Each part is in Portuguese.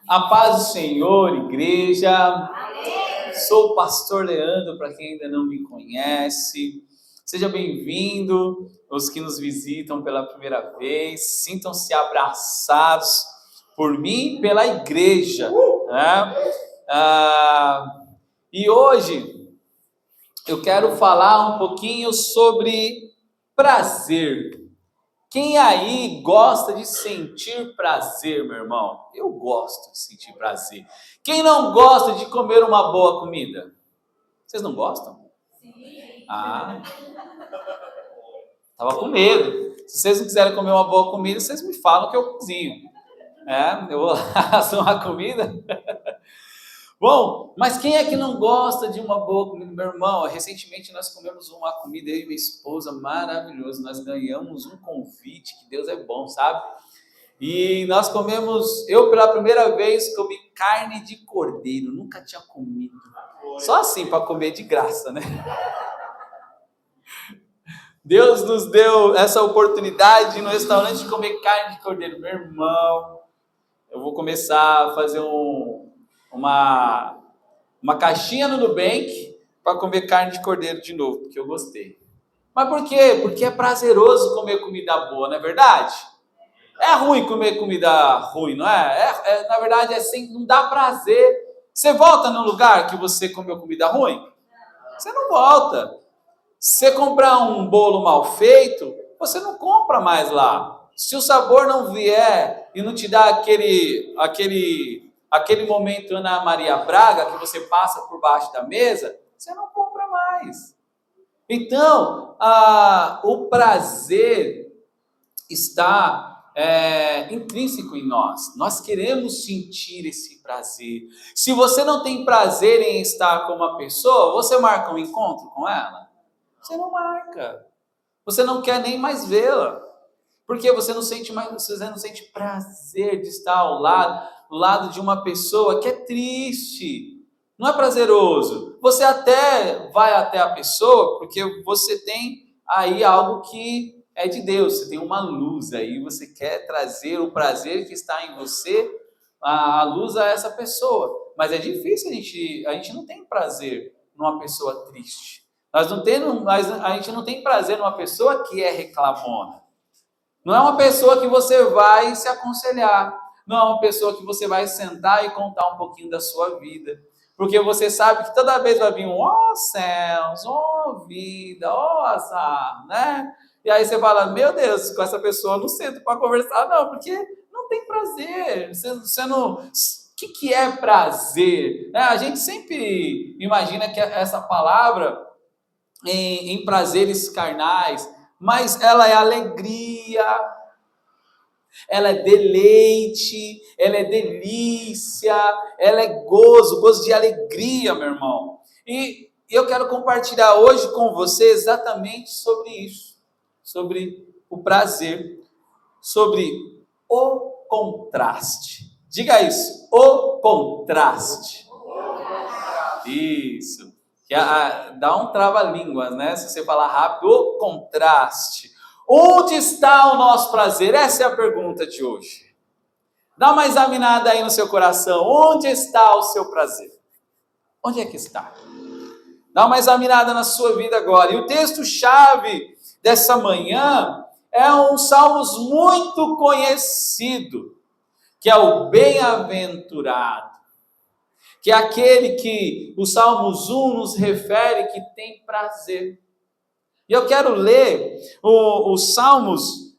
A paz do Senhor, igreja. Amém. Sou o pastor Leandro, para quem ainda não me conhece. Seja bem-vindo, os que nos visitam pela primeira vez. Sintam-se abraçados por mim e pela igreja. Né? E hoje eu quero falar um pouquinho sobre prazer. Quem aí gosta de sentir prazer, meu irmão? Eu gosto de sentir prazer. Quem não gosta de comer uma boa comida? Vocês não gostam? Sim. Tava com medo. Se vocês não quiserem comer uma boa comida, vocês me falam que eu cozinho. Eu vou lá fazer uma comida. Bom, mas quem é que não gosta de uma boa comida? Meu irmão, recentemente nós comemos uma comida, eu e minha esposa, maravilhosa. Nós ganhamos um convite, que Deus é bom, sabe? E nós comemos, eu pela primeira vez comi carne de cordeiro, nunca tinha comido. Só assim para comer de graça, né? Deus nos deu essa oportunidade de ir no restaurante de comer carne de cordeiro. Meu irmão, eu vou começar a fazer uma caixinha no Nubank para comer carne de cordeiro de novo, porque eu gostei. Mas por quê? Porque é prazeroso comer comida boa, não é verdade? É ruim comer comida ruim, não é? Na verdade, não dá prazer. Você volta num lugar que você comeu comida ruim? Você não volta. Se você comprar um bolo mal feito, você não compra mais lá. Se o sabor não vier e não te dá aquele momento Ana Maria Braga, que você passa por baixo da mesa, você não compra mais. Então, o prazer está intrínseco em nós. Nós queremos sentir esse prazer. Se você não tem prazer em estar com uma pessoa, você marca um encontro com ela? Você não marca. Você não quer nem mais vê-la. Porque você não sente prazer de estar ao lado de uma pessoa que é triste. Não é prazeroso. Você até vai até a pessoa porque você tem aí algo que é de Deus. Você tem uma luz aí, você quer trazer o prazer que está em você, a luz a essa pessoa. Mas é difícil, a gente não tem prazer numa pessoa triste. A gente não tem prazer numa pessoa que é reclamona. Não é uma pessoa que você vai se aconselhar. Não é uma pessoa que você vai sentar e contar um pouquinho da sua vida. Porque você sabe que toda vez vai vir céus, vida, azar, né? E aí você fala, meu Deus, com essa pessoa eu não sento para conversar, não, porque não tem prazer. Você não... O que é prazer? A gente sempre imagina que essa palavra em prazeres carnais, mas ela é alegria, ela é deleite, ela é delícia, ela é gozo de alegria, meu irmão. E eu quero compartilhar hoje com você exatamente sobre isso, sobre o prazer, sobre o contraste. Diga isso, o contraste. Isso. Dá um trava-línguas, né? Se você falar rápido, o contraste. Onde está o nosso prazer? Essa é a pergunta de hoje. Dá uma examinada aí no seu coração. Onde está o seu prazer? Onde é que está? Dá uma examinada na sua vida agora. E o texto-chave dessa manhã é um Salmos muito conhecido, que é o bem-aventurado. Que é aquele que o Salmos 1 nos refere que tem prazer. E eu quero ler o Salmos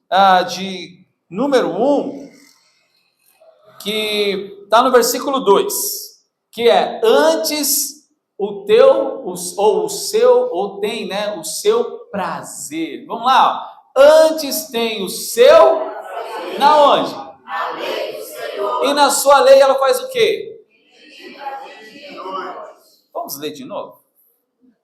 de número 1, que está no versículo 2, que é, antes o seu prazer. Vamos lá, ó. Antes tem o seu, na onde? Na lei do Senhor. E na sua lei ela faz o quê? Vamos ler de novo?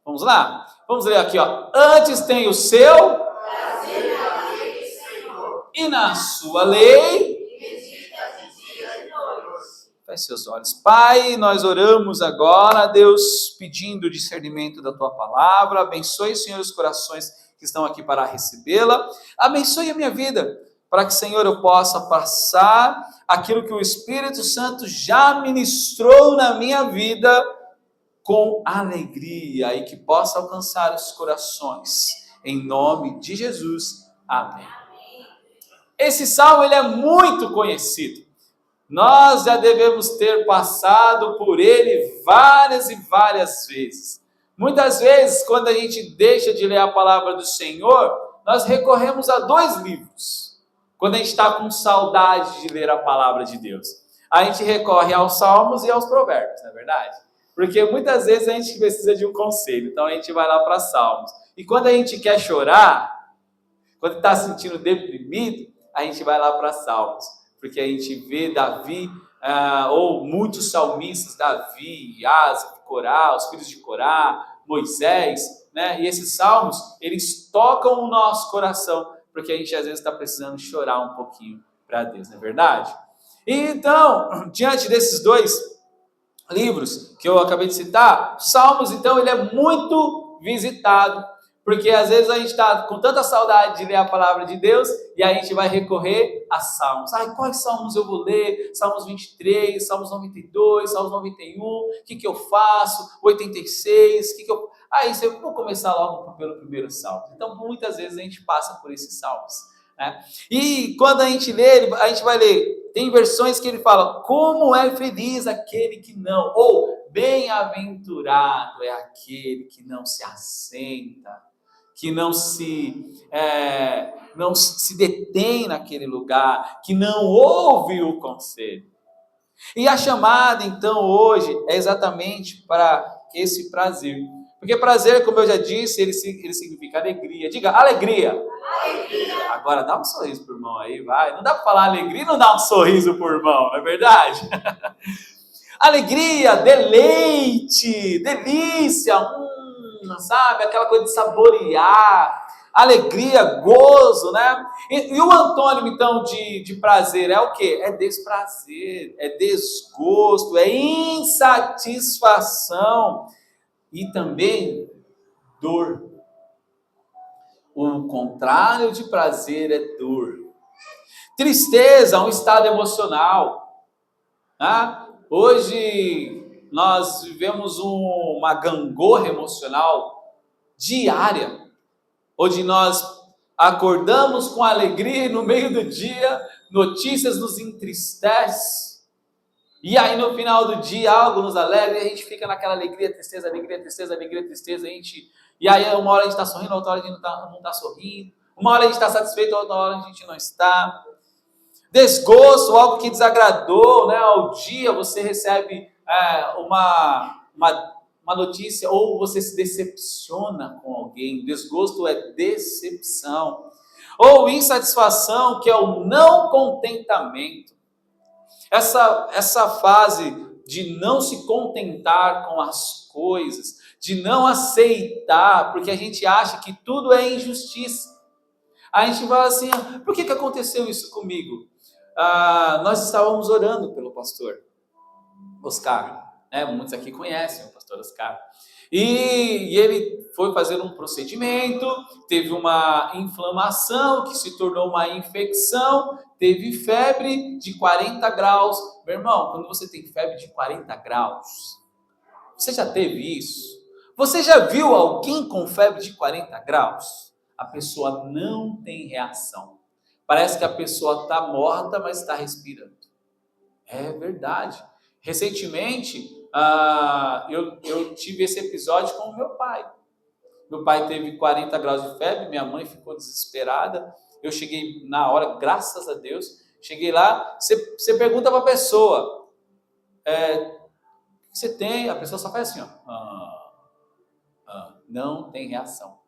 Vamos lá? Vamos ler aqui, ó. Antes tem o seu prazer na lei do Senhor. E na sua lei feche seus olhos. Pai, nós oramos agora, Deus, pedindo discernimento da Tua palavra. Abençoe, Senhor, os corações que estão aqui para recebê-la. Abençoe a minha vida, para que, Senhor, eu possa passar aquilo que o Espírito Santo já ministrou na minha vida com alegria e que possa alcançar os corações. Em nome de Jesus. Amém. Esse salmo ele é muito conhecido. Nós já devemos ter passado por ele várias e várias vezes. Muitas vezes, quando a gente deixa de ler a palavra do Senhor, nós recorremos a 2 livros. Quando a gente está com saudade de ler a palavra de Deus, a gente recorre aos Salmos e aos Provérbios, não é verdade? Porque muitas vezes a gente precisa de um conselho, então a gente vai lá para Salmos. E quando a gente quer chorar, quando está se sentindo deprimido, a gente vai lá para Salmos. Porque a gente vê Davi, ou muitos salmistas, Davi, Asaf, Corá, os filhos de Corá, Moisés, né? E esses salmos, eles tocam o nosso coração, porque a gente às vezes está precisando chorar um pouquinho para Deus, não é verdade? E então, diante desses 2 livros que eu acabei de citar, Salmos, então, ele é muito visitado, porque às vezes a gente está com tanta saudade de ler a palavra de Deus e a gente vai recorrer a Salmos. Quais Salmos eu vou ler? Salmos 23, Salmos 92, Salmos 91, o que eu faço? 86, Aí você vou começar logo pelo primeiro Salmo. Então, muitas vezes a gente passa por esses Salmos, né? E quando a gente lê, a gente vai ler, tem versões que ele fala, como é feliz aquele que não, ou bem-aventurado é aquele que não se assenta, que não se detém naquele lugar, que não ouve o conselho. E a chamada, então, hoje, é exatamente para esse prazer. Porque prazer, como eu já disse, ele significa alegria. Diga, alegria. Alegria. Agora, dá um sorriso pro irmão aí, vai. Não dá para falar alegria e não dar um sorriso pro irmão, não é verdade? Alegria, deleite, delícia, sabe? Aquela coisa de saborear, alegria, gozo, né? E o antônimo, então, de prazer é o quê? É desprazer, é desgosto, é insatisfação e também dor. O contrário de prazer é dor. Tristeza, um estado emocional, né? Hoje nós vivemos uma gangorra emocional diária, onde nós acordamos com alegria e no meio do dia notícias nos entristecem, e aí no final do dia algo nos alegra e a gente fica naquela alegria, tristeza, alegria, tristeza, alegria, tristeza, e aí uma hora a gente está sorrindo, outra hora a gente não está sorrindo, uma hora a gente está satisfeito, outra hora a gente não está. Desgosto, algo que desagradou, né? Ao dia você recebe uma notícia ou você se decepciona com alguém. Desgosto é decepção. Ou insatisfação, que é o não contentamento. Essa fase de não se contentar com as coisas, de não aceitar, porque a gente acha que tudo é injustiça. A gente fala assim, por que aconteceu isso comigo? Nós estávamos orando pelo pastor Oscar, né? Muitos aqui conhecem o pastor Oscar, e ele foi fazer um procedimento, teve uma inflamação que se tornou uma infecção, teve febre de 40 graus, meu irmão, quando você tem febre de 40 graus, você já teve isso? Você já viu alguém com febre de 40 graus? A pessoa não tem reação. Parece que a pessoa está morta, mas está respirando. É verdade. Recentemente, eu tive esse episódio com o meu pai. Meu pai teve 40 graus de febre, minha mãe ficou desesperada. Eu cheguei na hora, graças a Deus. Cheguei lá, você pergunta para a pessoa, o que você tem? A pessoa só faz assim, não tem reação.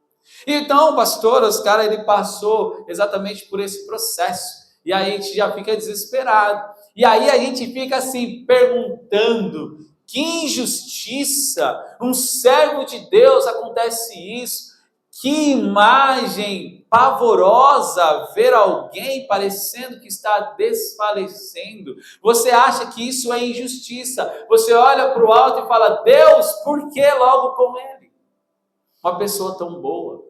Então, o pastor Oscar, ele passou exatamente por esse processo. E aí a gente já fica desesperado. E aí a gente fica assim, perguntando, que injustiça, um servo de Deus acontece isso. Que imagem pavorosa ver alguém parecendo que está desfalecendo. Você acha que isso é injustiça. Você olha para o alto e fala, Deus, por que logo com ele? Uma pessoa tão boa,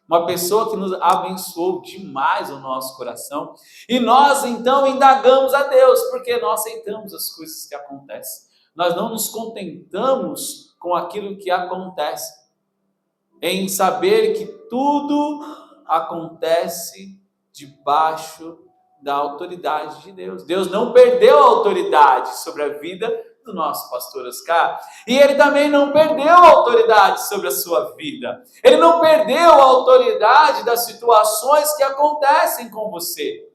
uma pessoa que nos abençoou demais o nosso coração, e nós então indagamos a Deus, porque nós aceitamos as coisas que acontecem. Nós não nos contentamos com aquilo que acontece, em saber que tudo acontece debaixo da autoridade de Deus. Deus não perdeu a autoridade sobre a vida do nosso pastor Oscar, e ele também não perdeu a autoridade sobre a sua vida. Ele não perdeu a autoridade das situações que acontecem com você.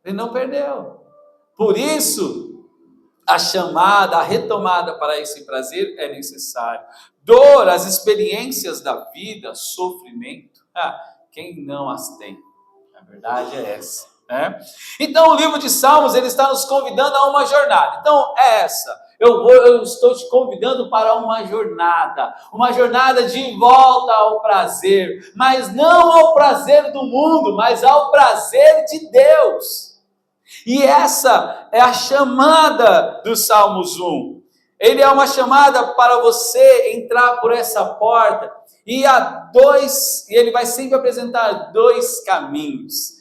Ele não perdeu. Por isso, a chamada, a retomada para esse prazer é necessário. Dor, as experiências da vida, sofrimento, quem não as tem? A verdade é essa. Então o livro de Salmos, ele está nos convidando a uma jornada. Então é essa, eu estou te convidando para uma jornada de volta ao prazer, mas não ao prazer do mundo, mas ao prazer de Deus. E essa é a chamada do Salmos 1. Ele é uma chamada para você entrar por essa porta, e ele vai sempre apresentar dois caminhos.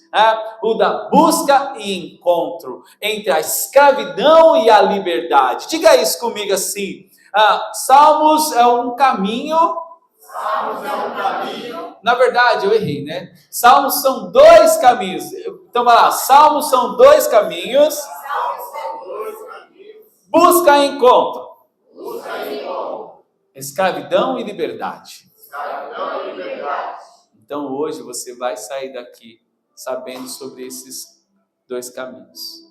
O da busca e encontro, entre a escravidão e a liberdade. Diga isso comigo assim: Salmos é um caminho. Na verdade, eu errei, né? Salmos são dois caminhos. Então vai lá: Salmos são dois caminhos. Busca e encontro. Escravidão e liberdade. Então hoje você vai sair daqui sabendo sobre esses dois caminhos.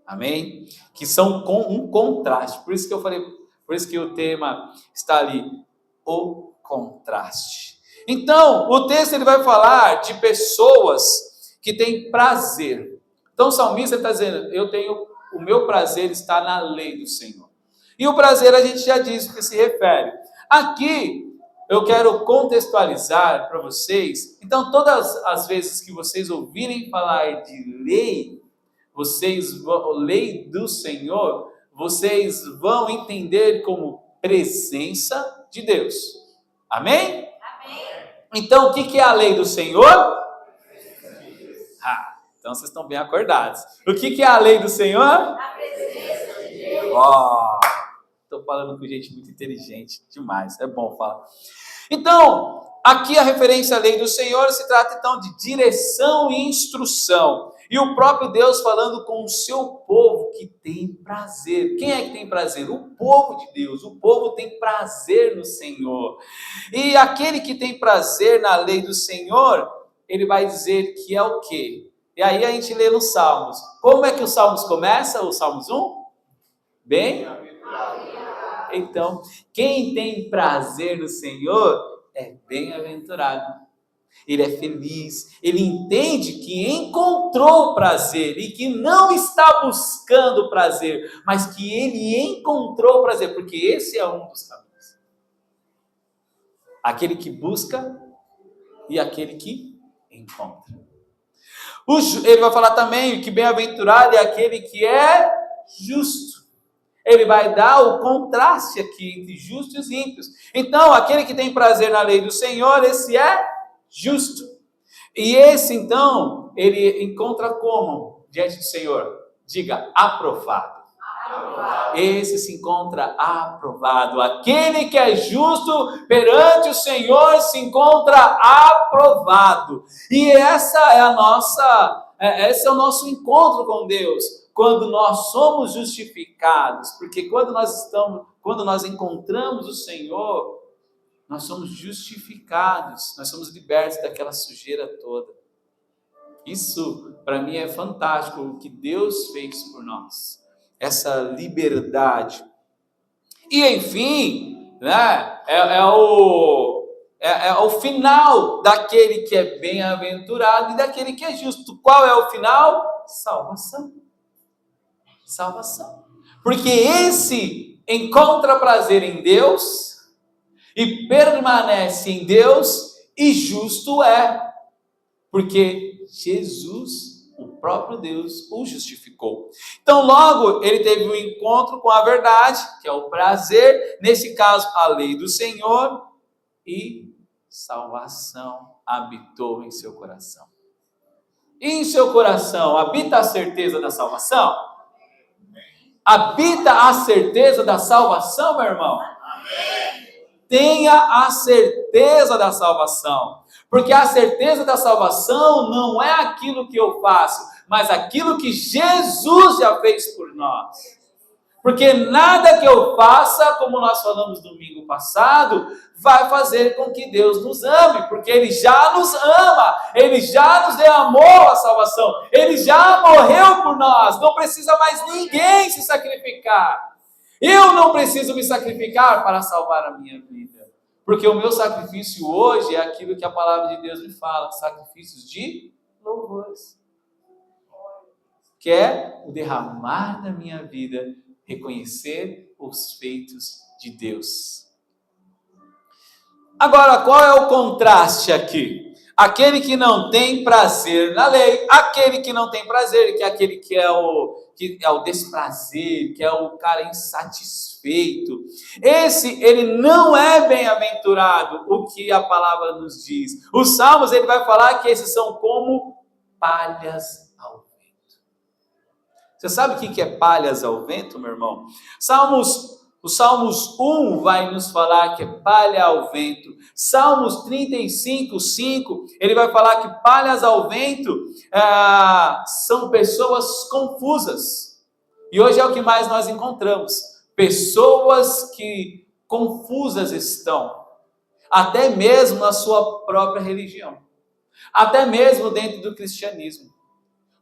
Amém? Que são um contraste. Por isso que eu falei, por isso que o tema está ali, o contraste. Então, o texto ele vai falar de pessoas que têm prazer. Então o salmista está dizendo, o meu prazer está na lei do Senhor. E o prazer a gente já disse o que se refere. Aqui eu quero contextualizar para vocês. Então, todas as vezes que vocês ouvirem falar de lei, lei do Senhor, vocês vão entender como presença de Deus. Amém? Amém. Então, o que é a lei do Senhor? Então vocês estão bem acordados. O que é a lei do Senhor? A presença de Deus. Estou falando com gente muito inteligente demais. É bom falar. Então, aqui a referência à lei do Senhor se trata então de direção e instrução. E o próprio Deus falando com o seu povo que tem prazer. Quem é que tem prazer? O povo de Deus. O povo tem prazer no Senhor. E aquele que tem prazer na lei do Senhor, ele vai dizer que é o quê? E aí a gente lê nos Salmos. Como é que os Salmos começam? O Salmos 1? Bem? Então, quem tem prazer no Senhor é bem-aventurado. Ele é feliz, ele entende que encontrou prazer e que não está buscando prazer, mas que ele encontrou prazer, porque esse é um dos caminhos. Aquele que busca e aquele que encontra. Ele vai falar também que bem-aventurado é aquele que é justo. Ele vai dar o contraste aqui entre justos e ímpios. Então, aquele que tem prazer na lei do Senhor, esse é justo. E esse, então, ele encontra como diante do Senhor? Diga, aprovado. Esse se encontra aprovado. Aquele que é justo perante o Senhor se encontra aprovado. E esse é o nosso encontro com Deus. Quando nós somos justificados, porque quando nós encontramos o Senhor, nós somos justificados, nós somos libertos daquela sujeira toda. Isso, para mim, é fantástico, o que Deus fez por nós, essa liberdade. E, enfim, né, é o final daquele que é bem-aventurado e daquele que é justo. Qual é o final? Salvação. Porque esse encontra prazer em Deus e permanece em Deus, e justo é, porque Jesus, o próprio Deus, o justificou. Então logo ele teve um encontro com a verdade, que é o prazer, nesse caso a lei do Senhor, e salvação habitou em seu coração. E em seu coração habita a certeza da salvação? Habita a certeza da salvação, meu irmão? Tenha a certeza da salvação. Porque a certeza da salvação não é aquilo que eu faço, mas aquilo que Jesus já fez por nós. Porque nada que eu faça, como nós falamos domingo passado, vai fazer com que Deus nos ame, porque Ele já nos ama, Ele já nos derramou a salvação, Ele já morreu por nós, não precisa mais ninguém se sacrificar. Eu não preciso me sacrificar para salvar a minha vida, porque o meu sacrifício hoje é aquilo que a palavra de Deus me fala, sacrifícios de louvores, que é o derramar da minha vida, reconhecer os feitos de Deus. Agora, qual é o contraste aqui? Aquele que não tem prazer na lei, aquele que não tem prazer, que é aquele que é o desprazer, que é o cara insatisfeito. Ele não é bem-aventurado, o que a palavra nos diz. Os Salmos, ele vai falar que esses são como palhas ao vento. Você sabe o que é palhas ao vento, meu irmão? O Salmos 1 vai nos falar que é palha ao vento. Salmos 35, 5, ele vai falar que palhas ao vento são pessoas confusas. E hoje é o que mais nós encontramos. Pessoas que confusas estão. Até mesmo na sua própria religião. Até mesmo dentro do cristianismo.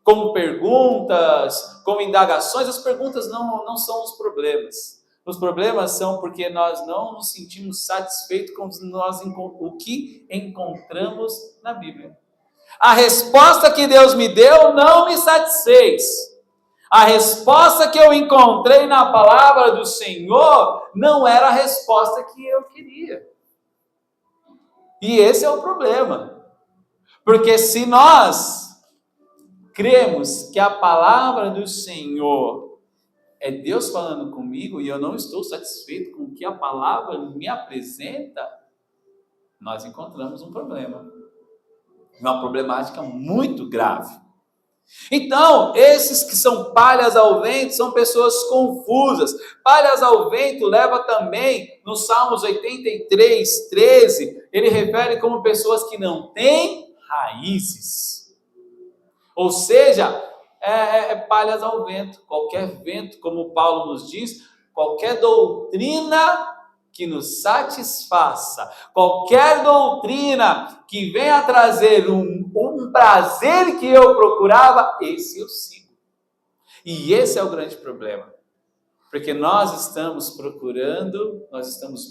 Como perguntas, como indagações, as perguntas não são os problemas. Os problemas são porque nós não nos sentimos satisfeitos com o que encontramos na Bíblia. A resposta que Deus me deu não me satisfez. A resposta que eu encontrei na palavra do Senhor não era a resposta que eu queria. E esse é o problema. Porque se nós cremos que a palavra do Senhor é Deus falando comigo e eu não estou satisfeito com o que a palavra me apresenta, nós encontramos um problema. Uma problemática muito grave. Então, esses que são palhas ao vento são pessoas confusas. Palhas ao vento leva também, no Salmos 83, 13, ele refere como pessoas que não têm raízes. Ou seja, palhas ao vento, qualquer vento, como Paulo nos diz, qualquer doutrina que nos satisfaça, qualquer doutrina que venha trazer um prazer que eu procurava, esse eu sigo. E esse é o grande problema, porque nós estamos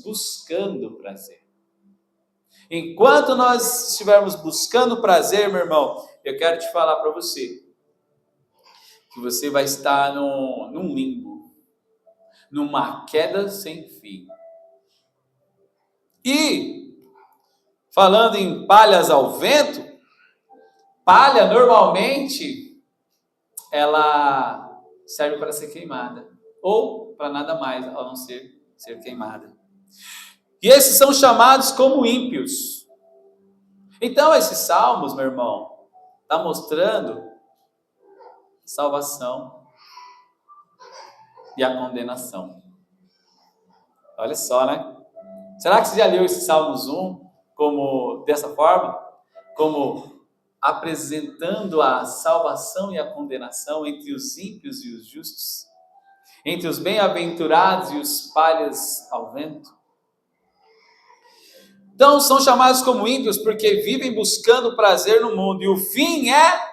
buscando prazer. Enquanto nós estivermos buscando prazer, meu irmão, eu quero te falar para você, que você vai estar num limbo, numa queda sem fim. E, falando em palhas ao vento, palha normalmente, ela serve para ser queimada, ou para nada mais, a não ser queimada. E esses são chamados como ímpios. Então, esses salmos, meu irmão, está mostrando salvação e a condenação. Olha só, né? Será que você já leu esse Salmos 1 dessa forma? Como apresentando a salvação e a condenação entre os ímpios e os justos? Entre os bem-aventurados e os palhas ao vento? Então, são chamados como ímpios porque vivem buscando prazer no mundo. E o fim é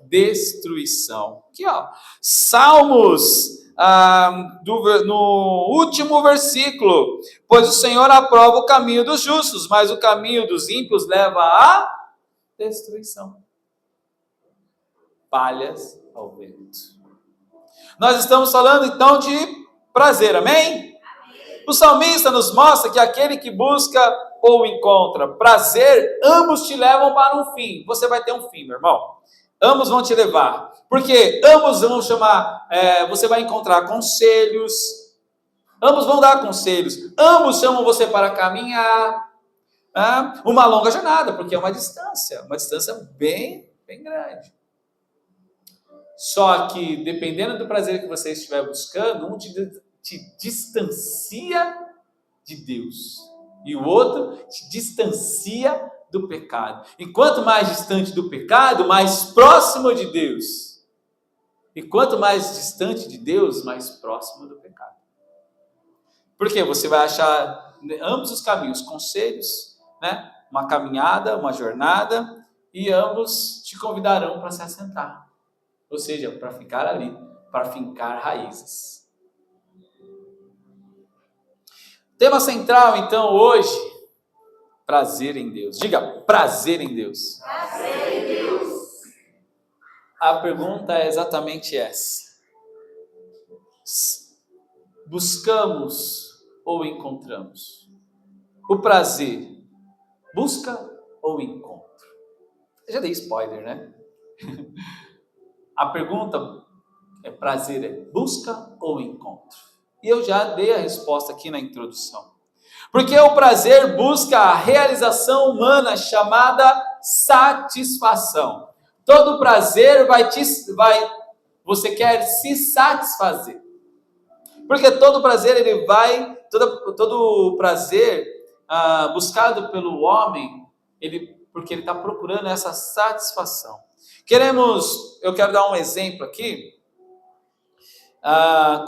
destruição. Aqui, ó. Salmos, no último versículo. Pois o Senhor aprova o caminho dos justos, mas o caminho dos ímpios leva à destruição. Palhas ao vento. Nós estamos falando, então, de prazer, amém? O salmista nos mostra que aquele que busca ou encontra prazer, ambos te levam para um fim. Você vai ter um fim, meu irmão. Ambos vão te levar. Porque ambos vão chamar, você vai encontrar conselhos. Ambos vão dar conselhos. Ambos chamam você para caminhar. uma longa jornada, porque é uma distância bem, bem grande. Só que, dependendo do prazer que você estiver buscando, um te distancia de Deus e o outro te distancia do pecado. E quanto mais distante do pecado, mais próximo de Deus. E quanto mais distante de Deus, mais próximo do pecado. Porque você vai achar ambos os caminhos, conselhos, né? Uma caminhada, uma jornada, e ambos te convidarão para se assentar. Ou seja, para ficar ali, para fincar raízes. Tema central, então, hoje, prazer em Deus. Diga, prazer em Deus. Prazer em Deus. A pergunta é exatamente essa. Buscamos ou encontramos? O prazer, busca ou encontro? Eu já dei spoiler, né? A pergunta é prazer é busca ou encontro? E eu já dei a resposta aqui na introdução. Porque o prazer busca a realização humana chamada satisfação. Todo prazer você quer se satisfazer. Porque todo prazer todo prazer buscado pelo homem, porque ele está procurando essa satisfação. Eu quero dar um exemplo aqui,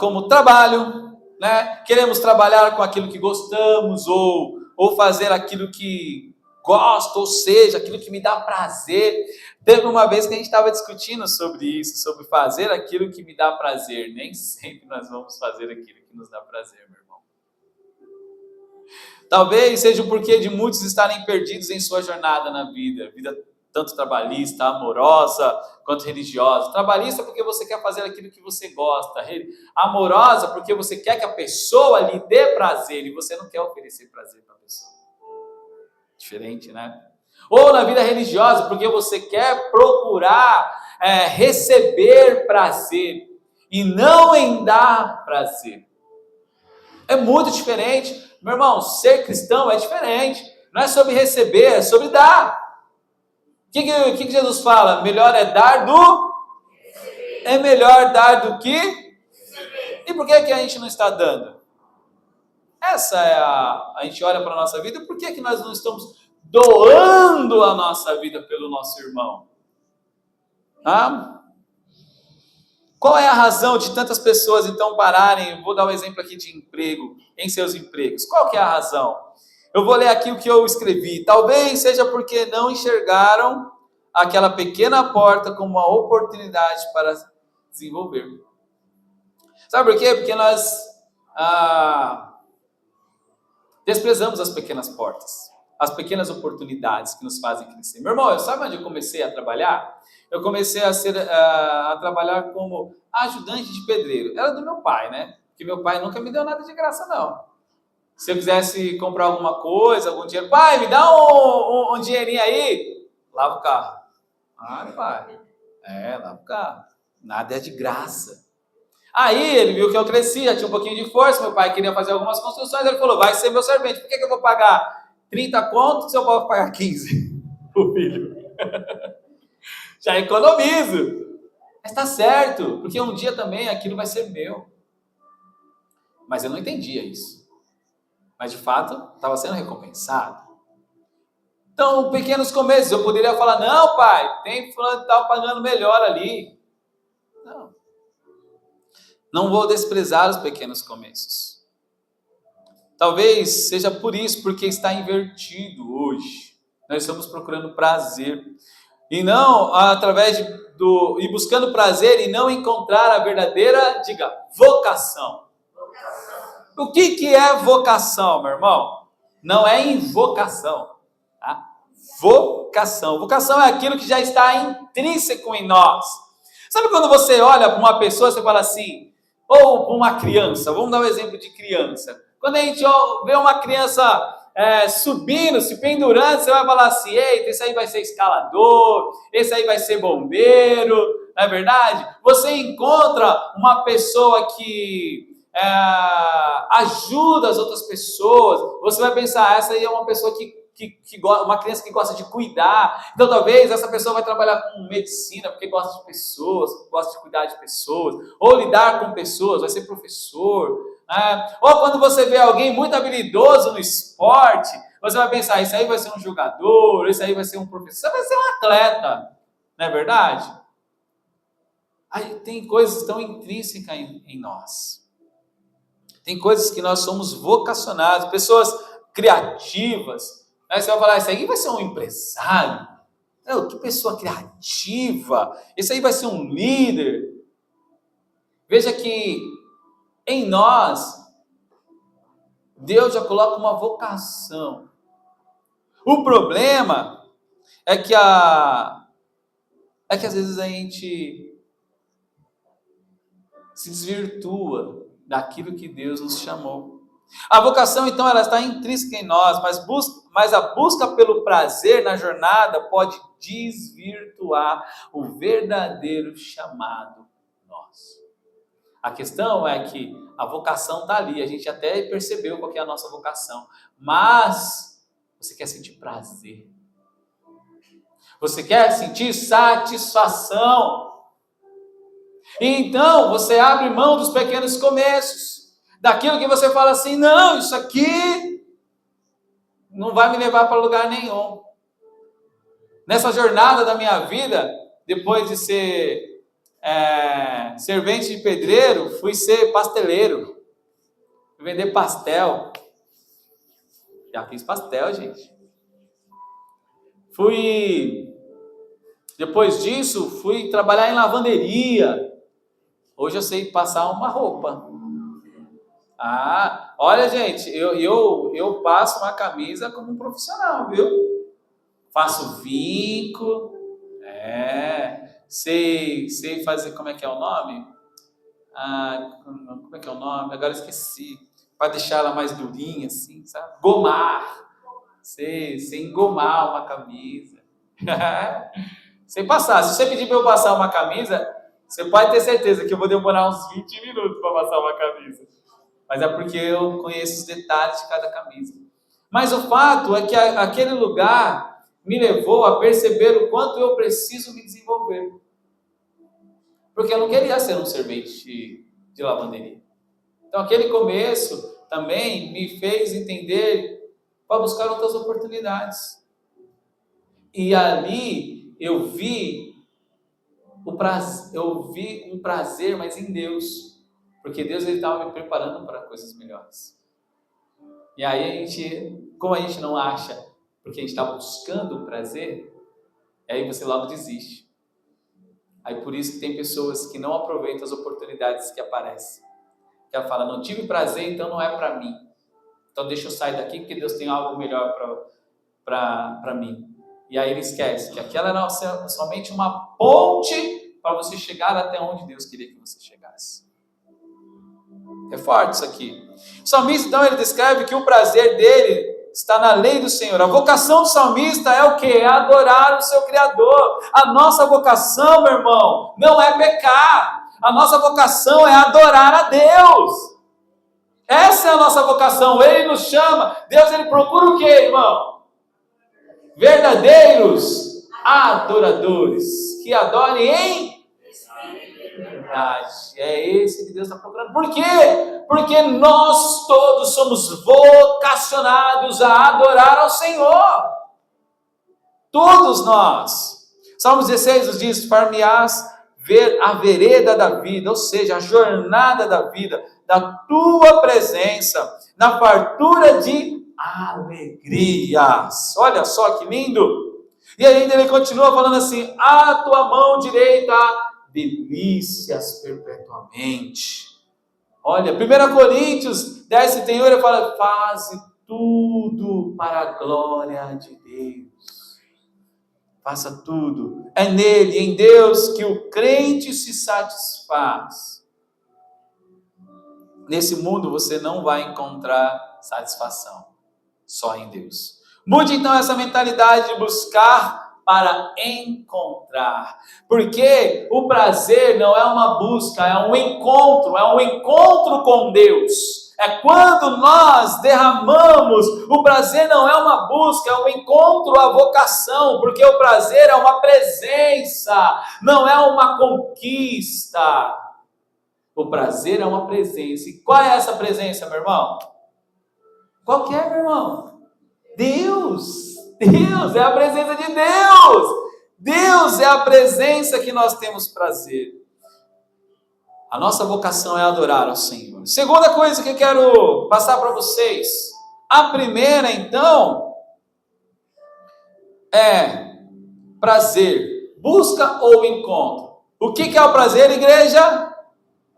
como trabalho, né? Queremos trabalhar com aquilo que gostamos, ou fazer aquilo que gosto, ou seja, aquilo que me dá prazer. Teve uma vez que a gente estava discutindo sobre isso, sobre fazer aquilo que me dá prazer. Nem sempre nós vamos fazer aquilo que nos dá prazer, meu irmão. Talvez seja o porquê de muitos estarem perdidos em sua jornada na vida tanto trabalhista, amorosa, quanto religiosa. Trabalhista porque você quer fazer aquilo que você gosta. Amorosa porque você quer que a pessoa lhe dê prazer e você não quer oferecer prazer para a pessoa. Diferente, né? Ou na vida religiosa porque você quer procurar receber prazer e não em dar prazer. É muito diferente. Meu irmão, ser cristão é diferente. Não é sobre receber, é sobre dar. O que Jesus fala? Melhor é dar É melhor dar do que? E por que a gente não está dando? Essa é a gente olha para a nossa vida, e por que nós não estamos doando a nossa vida pelo nosso irmão? Qual é a razão de tantas pessoas então pararem? Vou dar um exemplo aqui de emprego, em seus empregos. Qual que é a razão? Eu vou ler aqui o que eu escrevi. Talvez seja porque não enxergaram aquela pequena porta como uma oportunidade para desenvolver. Sabe por quê? Porque nós desprezamos as pequenas portas, as pequenas oportunidades que nos fazem crescer. Meu irmão, sabe onde eu comecei a trabalhar? Eu comecei a trabalhar como ajudante de pedreiro. Era do meu pai, né? Porque meu pai nunca me deu nada de graça, não. Se eu quisesse comprar alguma coisa, algum dinheiro, pai, me dá um dinheirinho aí, lava o carro. Pai, lava o carro. Nada é de graça. Aí ele viu que eu cresci, já tinha um pouquinho de força, meu pai queria fazer algumas construções, ele falou, vai ser meu servente, por que eu vou pagar 30 contos se eu posso pagar 15 pro filho? Já economizo. Mas tá certo, porque um dia também aquilo vai ser meu. Mas eu não entendia isso. Mas de fato, estava sendo recompensado. Então, pequenos começos, eu poderia falar, não pai, tem fulano que está pagando melhor ali. Não vou desprezar os pequenos começos. Talvez seja por isso, porque está invertido hoje. Nós estamos procurando prazer. E não e buscando prazer e não encontrar a verdadeira, diga, vocação. O que é vocação, meu irmão? Não é invocação. Tá? Vocação. Vocação é aquilo que já está intrínseco em nós. Sabe quando você olha para uma pessoa, você fala assim, ou para uma criança, vamos dar um exemplo de criança. Quando a gente vê uma criança subindo, se pendurando, você vai falar assim, eita, esse aí vai ser escalador, esse aí vai ser bombeiro, não é verdade? Você encontra uma pessoa que ajuda as outras pessoas, você vai pensar, essa aí é uma pessoa que uma criança que gosta de cuidar. Então talvez essa pessoa vai trabalhar com medicina porque gosta de pessoas, gosta de cuidar de pessoas, ou lidar com pessoas, vai ser professor. Ou quando você vê alguém muito habilidoso no esporte, você vai pensar, isso aí vai ser um jogador, isso aí vai ser um professor, vai ser um atleta, não é verdade? Aí tem coisas tão intrínsecas em nós. Tem coisas que nós somos vocacionados, pessoas criativas. Aí você vai falar, isso aí vai ser um empresário. Não, que pessoa criativa. Esse aí vai ser um líder. Veja que em nós, Deus já coloca uma vocação. O problema é que às vezes a gente se desvirtua daquilo que Deus nos chamou. A vocação, então, ela está intrínseca em nós, mas a busca pelo prazer na jornada pode desvirtuar o verdadeiro chamado nosso. A questão é que a vocação está ali, a gente até percebeu qual que é a nossa vocação, mas você quer sentir prazer. Você quer sentir satisfação. Então, você abre mão dos pequenos começos, daquilo que você fala assim, não, isso aqui não vai me levar para lugar nenhum. Nessa jornada da minha vida, depois de ser servente de pedreiro, fui ser pasteleiro, fui vender pastel. Já fiz pastel, gente. Depois disso, fui trabalhar em lavanderia. Hoje eu sei passar uma roupa. Olha, gente, eu passo uma camisa como um profissional, viu? Faço vinco, sei fazer, como é que é o nome? Como é que é o nome? Agora eu esqueci. Para deixar ela mais durinha, assim, sabe? Gomar. Sei engomar uma camisa. Sei passar. Se você pedir para eu passar uma camisa, você pode ter certeza que eu vou demorar uns 20 minutos para passar uma camisa. Mas é porque eu conheço os detalhes de cada camisa. Mas o fato é que aquele lugar me levou a perceber o quanto eu preciso me desenvolver. Porque eu não queria ser um servente de lavanderia. Então aquele começo também me fez entender para buscar outras oportunidades. E ali eu vi um prazer, mas em Deus. Porque Deus estava me preparando para coisas melhores. E aí como a gente não acha, porque a gente está buscando o prazer, aí você logo desiste. Aí por isso que tem pessoas que não aproveitam as oportunidades que aparecem. Que ela fala, não tive prazer, então não é para mim. Então deixa eu sair daqui, porque Deus tem algo melhor para mim. E aí ele esquece que aquela era somente uma ponte para você chegar até onde Deus queria que você chegasse. É forte isso aqui. O salmista, então, ele descreve que o prazer dele está na lei do Senhor. A vocação do salmista é o quê? É adorar o seu Criador. A nossa vocação, meu irmão, não é pecar. A nossa vocação é adorar a Deus. Essa é a nossa vocação. Ele nos chama. Deus, ele procura o quê, irmão? Verdadeiros adoradores que adorem em verdade. É esse que Deus está procurando. Por quê? Porque nós todos somos vocacionados a adorar ao Senhor. Todos nós. Salmos 16 nos diz, far-me-ás ver a vereda da vida, ou seja, a jornada da vida, da tua presença, na fartura de alegrias. Olha só que lindo. E ainda ele continua falando assim, a tua mão direita delícias perpetuamente. Olha, 1 Coríntios 10:31, ele fala, faze tudo para a glória de Deus. Faça tudo. É nele, em Deus, que o crente se satisfaz. Nesse mundo você não vai encontrar satisfação. Só em Deus. Mude então essa mentalidade de buscar para encontrar. Porque o prazer não é uma busca, é um encontro com Deus. É quando nós derramamos. O prazer não é uma busca, é um encontro à vocação, porque o prazer é uma presença, não é uma conquista. O prazer é uma presença. E qual é essa presença, meu irmão? Qual que é, meu irmão? Deus. Deus é a presença de Deus. Deus é a presença que nós temos prazer. A nossa vocação é adorar ao Senhor. Segunda coisa que eu quero passar para vocês. A primeira, então, é prazer. Busca ou encontro. O que é o prazer, igreja?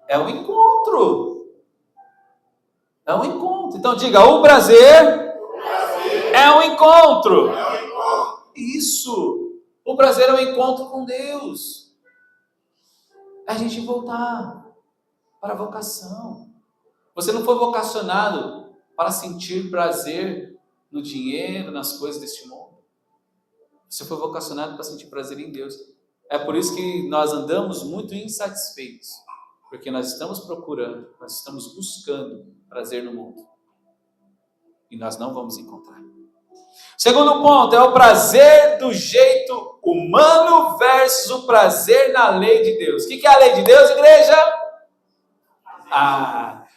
É um encontro. É um encontro. Então diga, o prazer é um encontro. Isso. O prazer é um encontro com Deus. É a gente voltar para a vocação. Você não foi vocacionado para sentir prazer no dinheiro, nas coisas deste mundo. Você foi vocacionado para sentir prazer em Deus. É por isso que nós andamos muito insatisfeitos. Porque nós estamos procurando, nós estamos buscando prazer no mundo. E nós não vamos encontrar. Segundo ponto é o prazer do jeito humano versus o prazer na lei de Deus. O que é a lei de Deus, igreja?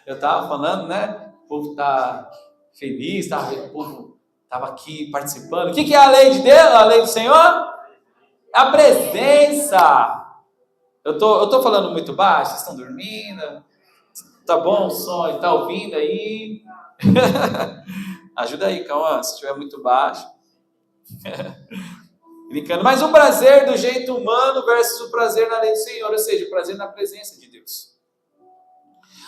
Eu estava falando, né? O povo está feliz, o povo estava aqui participando. O que é a lei de Deus? A lei do Senhor? A presença. Eu tô falando muito baixo, vocês estão dormindo? Tá bom o som? Está ouvindo aí? Ajuda aí, Cauã, se estiver muito baixo. Brincando. Mas o prazer do jeito humano versus o prazer na lei do Senhor, ou seja, o prazer na presença de Deus.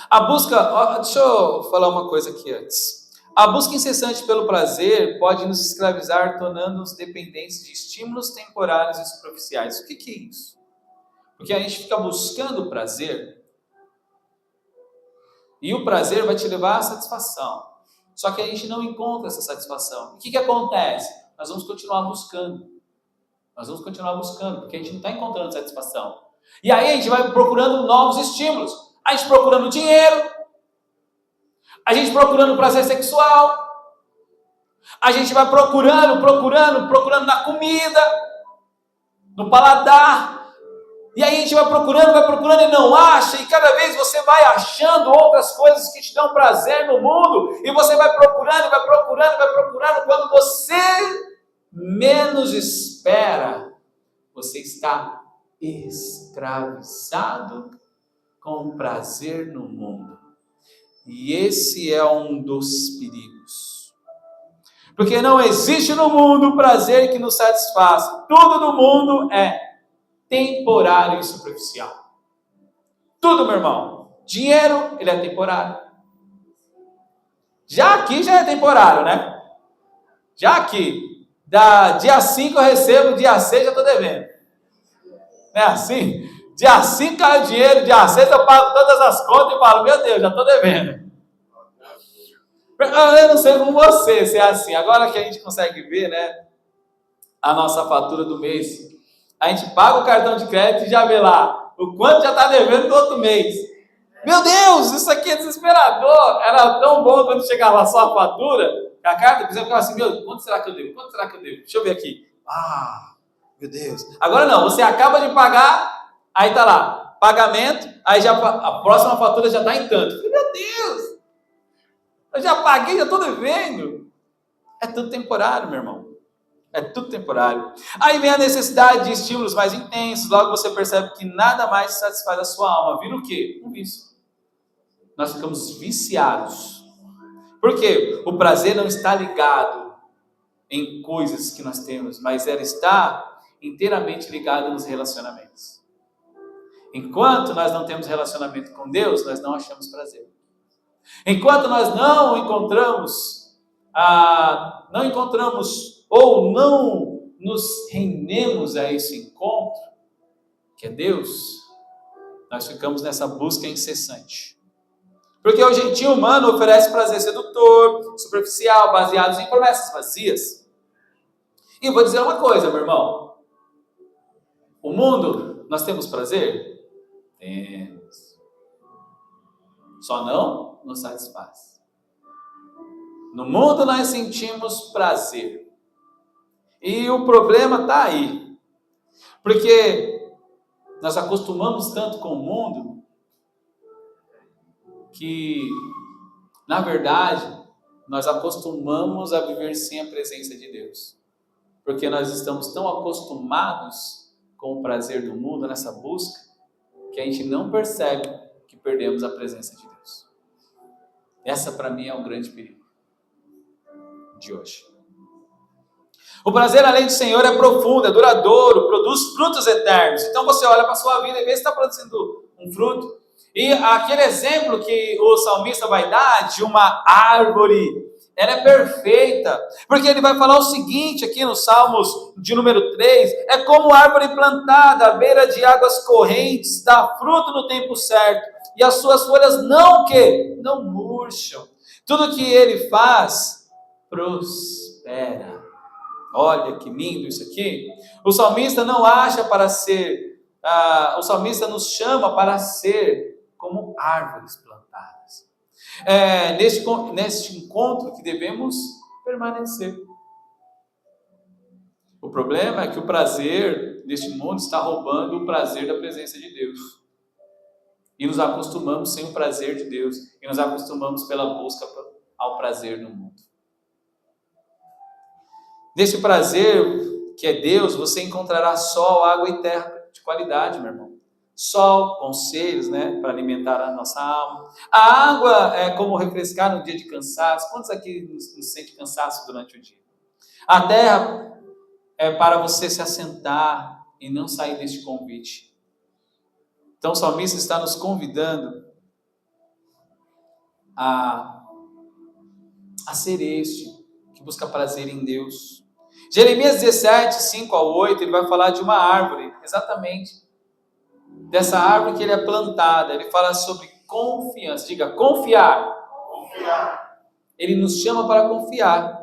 A busca, deixa eu falar uma coisa aqui antes. A busca incessante pelo prazer pode nos escravizar, tornando-nos dependentes de estímulos temporários e superficiais. O que é isso? Porque a gente fica buscando prazer, e o prazer vai te levar à satisfação. Só que a gente não encontra essa satisfação. O que acontece? Nós vamos continuar buscando. Nós vamos continuar buscando, porque a gente não está encontrando satisfação. E aí a gente vai procurando novos estímulos. A gente procurando dinheiro, a gente procurando prazer sexual, a gente vai procurando na comida, no paladar. E aí a gente vai procurando e não acha, e cada vez você vai achando outras coisas que te dão prazer no mundo, e você vai procurando, quando você menos espera, você está escravizado com o prazer no mundo. E esse é um dos perigos. Porque não existe no mundo prazer que nos satisfaz. Tudo no mundo é temporário e superficial. Tudo, meu irmão. Dinheiro, ele é temporário. Já aqui já é temporário, né? Já aqui, dia 5 eu recebo, dia 6 já estou devendo. Não é assim? Dia 5 cai o dinheiro, dia 6 eu pago todas as contas e falo, meu Deus, já estou devendo. Eu não sei como você, se é assim. Agora que a gente consegue ver, né, a nossa fatura do mês, a gente paga o cartão de crédito e já vê lá o quanto já está devendo no outro mês. Meu Deus, isso aqui é desesperador. Era tão bom quando chegava só a fatura, a carta, por exemplo, ficava assim, meu, quanto será que eu devo? Quanto será que eu devo? Deixa eu ver aqui. Meu Deus. Agora não, você acaba de pagar, aí tá lá, pagamento, aí já a próxima fatura já está em tanto. Meu Deus, eu já paguei, já estou devendo. É tudo temporário, meu irmão. É tudo temporário. Aí vem a necessidade de estímulos mais intensos, logo você percebe que nada mais satisfaz a sua alma. Vira o quê? Um vício. Nós ficamos viciados. Por quê? O prazer não está ligado em coisas que nós temos, mas ela está inteiramente ligada nos relacionamentos. Enquanto nós não temos relacionamento com Deus, nós não achamos prazer. Enquanto nós não encontramos ou não nos rendemos a esse encontro, que é Deus, nós ficamos nessa busca incessante. Porque o jeitinho humano oferece prazer sedutor, superficial, baseados em promessas vazias. E eu vou dizer uma coisa, meu irmão. O mundo, nós temos prazer? Temos. Só não nos satisfaz. No mundo nós sentimos prazer. E o problema está aí. Porque nós acostumamos tanto com o mundo que, na verdade, nós acostumamos a viver sem a presença de Deus. Porque nós estamos tão acostumados com o prazer do mundo, nessa busca, que a gente não percebe que perdemos a presença de Deus. Essa, para mim, é um grande perigo de hoje. O prazer além do Senhor é profundo, é duradouro, produz frutos eternos. Então você olha para a sua vida e vê se está produzindo um fruto. E aquele exemplo que o salmista vai dar de uma árvore, ela é perfeita. Porque ele vai falar o seguinte aqui no Salmos de número 3, é como árvore plantada à beira de águas correntes, dá fruto no tempo certo, e as suas folhas não murcham. Tudo que ele faz, prospera. Olha que lindo isso aqui. O salmista não acha para ser, o salmista nos chama para ser como árvores plantadas. É neste encontro que devemos permanecer. O problema é que o prazer deste mundo está roubando o prazer da presença de Deus. E nos acostumamos sem o prazer de Deus. E nos acostumamos pela busca ao prazer no mundo. Nesse prazer que é Deus, você encontrará sol, água e terra de qualidade, meu irmão. Sol, conselhos, para alimentar a nossa alma. A água é como refrescar no dia de cansaço. Quantos aqui nos sente cansaço durante o dia? A terra é para você se assentar e não sair deste convite. Então o salmista está nos convidando a ser este que busca prazer em Deus. Jeremias 17, 5-8, ele vai falar de uma árvore, exatamente, dessa árvore que ele é plantada. Ele fala sobre confiança. Diga, confiar. Ele nos chama para confiar.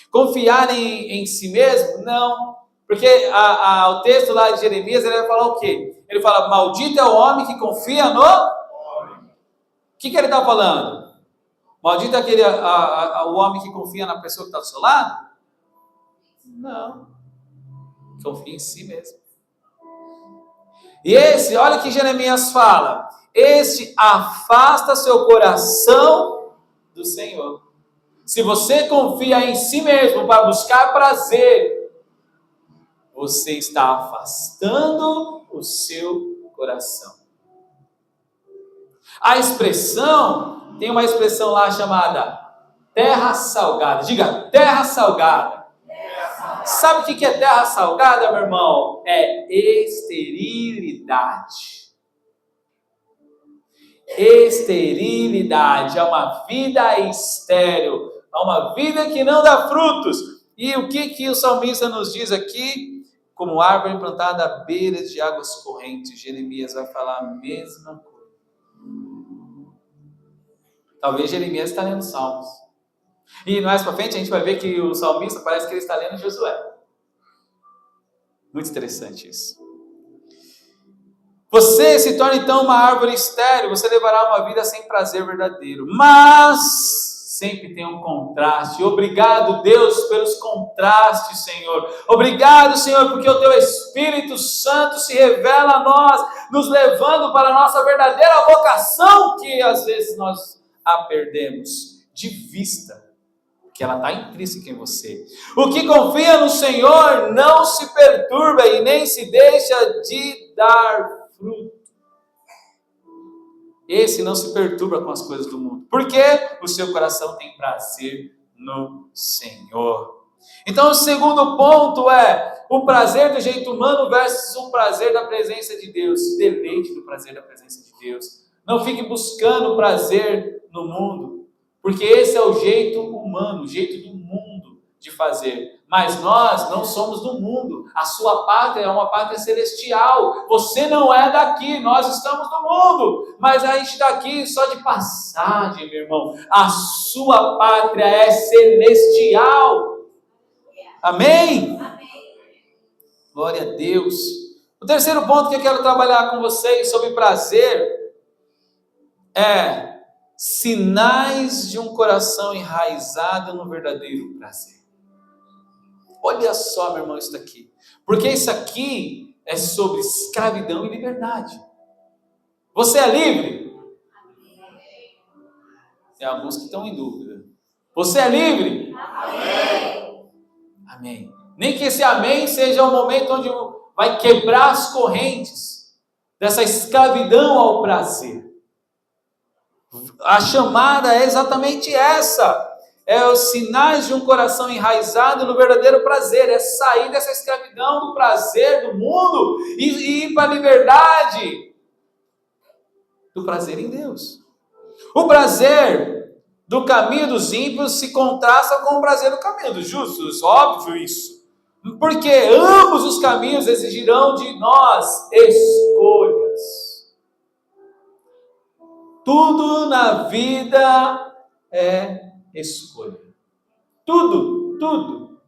Confiar em si mesmo? Não. Porque o texto lá de Jeremias, ele vai falar o quê? Ele fala, maldito é o homem que confia no... O que ele está falando? Maldito é o homem que confia na pessoa que está do seu lado? Não. Confia em si mesmo. E olha o que Jeremias fala. Este afasta seu coração do Senhor. Se você confia em si mesmo para buscar prazer, você está afastando o seu coração. Tem uma expressão lá chamada terra salgada. Diga, terra salgada. Sabe o que é terra salgada, meu irmão? É esterilidade. Esterilidade é uma vida estéril, é uma vida que não dá frutos. E o que o salmista nos diz aqui? Como árvore plantada à beira de águas correntes. Jeremias vai falar a mesma coisa. Talvez Jeremias está lendo Salmos. E mais para frente a gente vai ver que o salmista parece que ele está lendo Josué. Muito interessante isso. Você se torna então uma árvore estéril, você levará uma vida sem prazer verdadeiro. Mas sempre tem um contraste. Obrigado, Deus, pelos contrastes, Senhor. Obrigado, Senhor, porque o Teu Espírito Santo se revela a nós, nos levando para a nossa verdadeira vocação, que às vezes nós a perdemos de vista. Que ela está intrínseca em você. O que confia no Senhor não se perturba e nem se deixa de dar fruto. Esse não se perturba com as coisas do mundo. Porque o seu coração tem prazer no Senhor. Então o segundo ponto é o prazer do jeito humano versus o prazer da presença de Deus. Deleite no prazer da presença de Deus. Não fique buscando prazer no mundo. Porque esse é o jeito humano, o jeito do mundo de fazer. Mas nós não somos do mundo. A sua pátria é uma pátria celestial. Você não é daqui, nós estamos no mundo. Mas a gente está aqui só de passagem, meu irmão. A sua pátria é celestial. Amém? Glória a Deus. O terceiro ponto que eu quero trabalhar com vocês sobre prazer é Sinais de um coração enraizado no verdadeiro prazer. Olha só, meu irmão, isso daqui. Porque isso aqui é sobre escravidão e liberdade. Você é livre? Tem alguns que estão em dúvida. Você é livre? Amém. Amém. Nem que esse amém seja o momento onde vai quebrar as correntes dessa escravidão ao prazer. A chamada é exatamente essa. É os sinais de um coração enraizado no verdadeiro prazer. É sair dessa escravidão do prazer do mundo e ir para a liberdade do prazer em Deus. O prazer do caminho dos ímpios se contrasta com o prazer do caminho dos justos. Óbvio isso. Porque ambos os caminhos exigirão de nós escolhas. Tudo na vida é escolha. Tudo, tudo.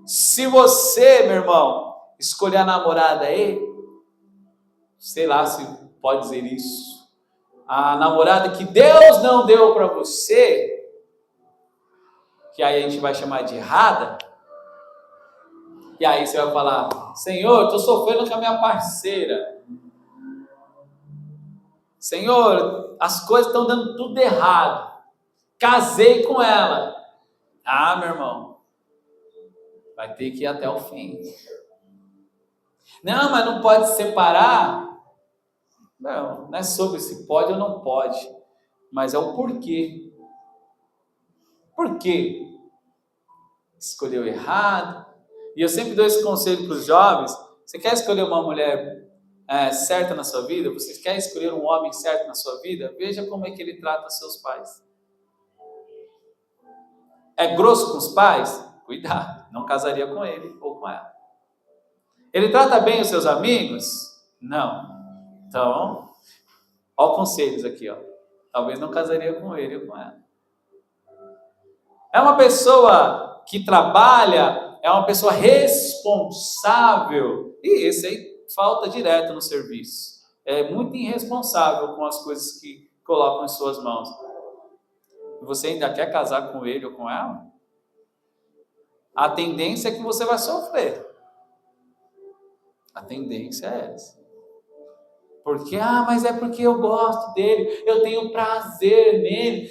Se você, meu irmão, escolher a namorada aí, sei lá se pode dizer isso, a namorada que Deus não deu para você, que aí a gente vai chamar de errada, e aí você vai falar, Senhor, eu estou sofrendo com a minha parceira. Senhor, as coisas estão dando tudo errado. Casei com ela. Ah, meu irmão, vai ter que ir até o fim. Não, mas não pode se separar. Não é sobre se pode ou não pode, mas é o porquê. Por quê? Escolheu errado. E eu sempre dou esse conselho para os jovens. Você quer escolher uma mulher certa na sua vida? Você quer escolher um homem certo na sua vida? Veja como é que ele trata seus pais. É grosso com os pais? Cuidado, não casaria com ele ou com ela. Ele trata bem os seus amigos? Não. Então, ó conselhos aqui, ó. Talvez não casaria com ele ou com ela. É uma pessoa que trabalha, é uma pessoa responsável. E esse aí falta direto no serviço. É muito irresponsável com as coisas que colocam em suas mãos. Você ainda quer casar com ele ou com ela? A tendência é que você vai sofrer. A tendência é essa. Porque, mas é porque eu gosto dele, eu tenho prazer nele.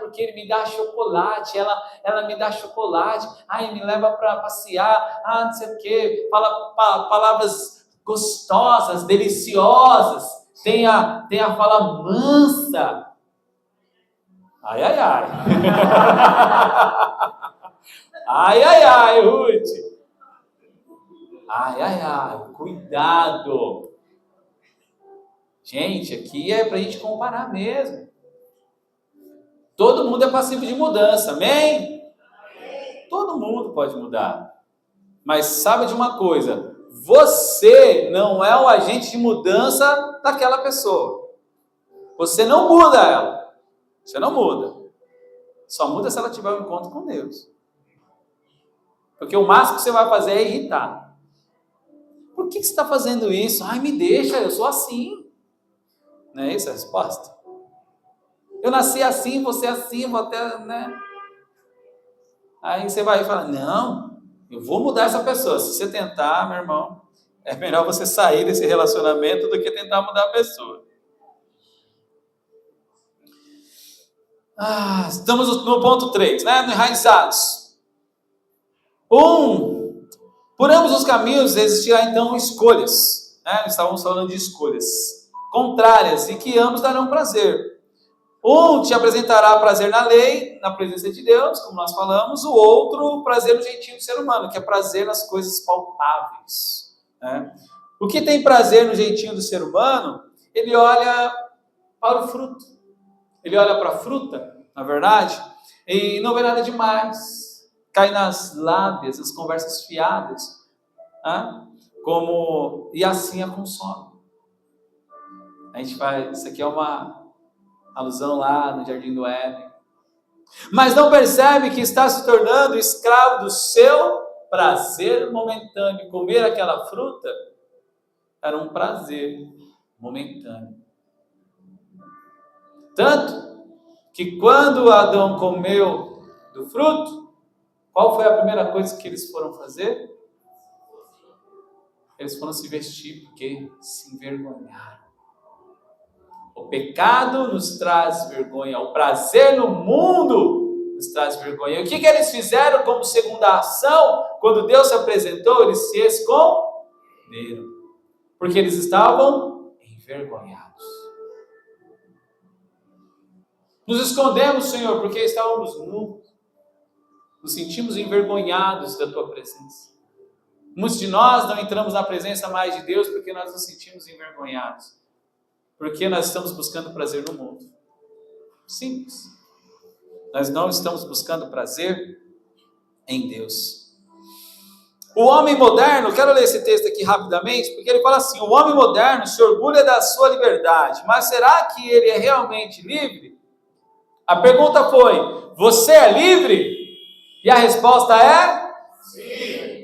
Porque ele me dá chocolate, ela me dá chocolate. Me leva para passear, não sei o quê. Fala palavras gostosas, deliciosas. Tem a fala mansa. Ai, ai, ai. Ai, ai, ai, Ruth. Ai, ai, ai, cuidado. Gente, aqui é para a gente comparar mesmo. Todo mundo é passivo de mudança, amém? Todo mundo pode mudar. Mas sabe de uma coisa? Você não é o agente de mudança daquela pessoa. Você não muda ela. Você não muda. Só muda se ela tiver um encontro com Deus. Porque o máximo que você vai fazer é irritar. Por que você está fazendo isso? Me deixa, eu sou assim. Não é isso a resposta? Eu nasci assim, você é assim, vou até, né? Aí você vai falar, não, eu vou mudar essa pessoa. Se você tentar, meu irmão, é melhor você sair desse relacionamento do que tentar mudar a pessoa. Estamos no ponto 3, né? No enraizados. Por ambos os caminhos existirá então escolhas. Né? Estávamos falando de escolhas contrárias e que ambos darão prazer. Um te apresentará prazer na lei, na presença de Deus, como nós falamos. O outro, prazer no jeitinho do ser humano, que é prazer nas coisas palpáveis. Né? O que tem prazer no jeitinho do ser humano, ele olha para o fruto. Ele olha para a fruta, na verdade, e não vê nada demais. Cai nas lábias, nas conversas fiadas. Né? E assim a consome. Isso aqui é uma alusão lá no Jardim do Éden. Mas não percebe que está se tornando escravo do seu prazer momentâneo. Comer aquela fruta era um prazer momentâneo. Tanto que quando Adão comeu do fruto, qual foi a primeira coisa que eles foram fazer? Eles foram se vestir porque se envergonharam. O pecado nos traz vergonha, o prazer no mundo nos traz vergonha. E o que eles fizeram como segunda ação? Quando Deus se apresentou, eles se esconderam, porque eles estavam envergonhados. Nos escondemos, Senhor, porque estávamos nus. Nos sentimos envergonhados da Tua presença. Muitos de nós não entramos na presença mais de Deus porque nós nos sentimos envergonhados. Porque nós estamos buscando prazer no mundo. Simples. Nós não estamos buscando prazer em Deus. O homem moderno, quero ler esse texto aqui rapidamente, porque ele fala assim: o homem moderno se orgulha da sua liberdade, mas será que ele é realmente livre? A pergunta foi: você é livre? E a resposta é: sim.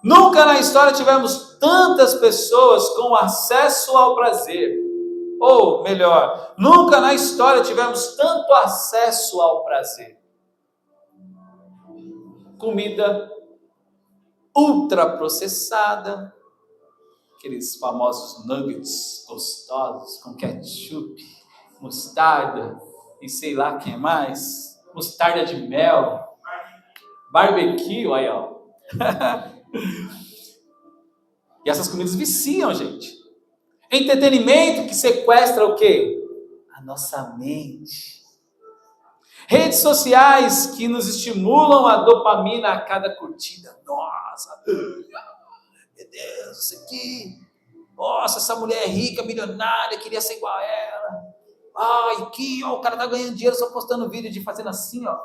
Nunca na história tivemos tantas pessoas com acesso ao prazer. Ou melhor, nunca na história tivemos tanto acesso ao prazer. Comida ultraprocessada, aqueles famosos nuggets gostosos com ketchup, mostarda e sei lá quem mais, mostarda de mel, barbecue, aí ó. E essas comidas viciam, gente. Entretenimento que sequestra o quê? A nossa mente. Redes sociais que nos estimulam a dopamina a cada curtida. Nossa, meu Deus, isso aqui. Nossa, essa mulher é rica, milionária, queria ser igual a ela. Ai, aqui, ó, o cara tá ganhando dinheiro só postando vídeo de fazendo assim, ó.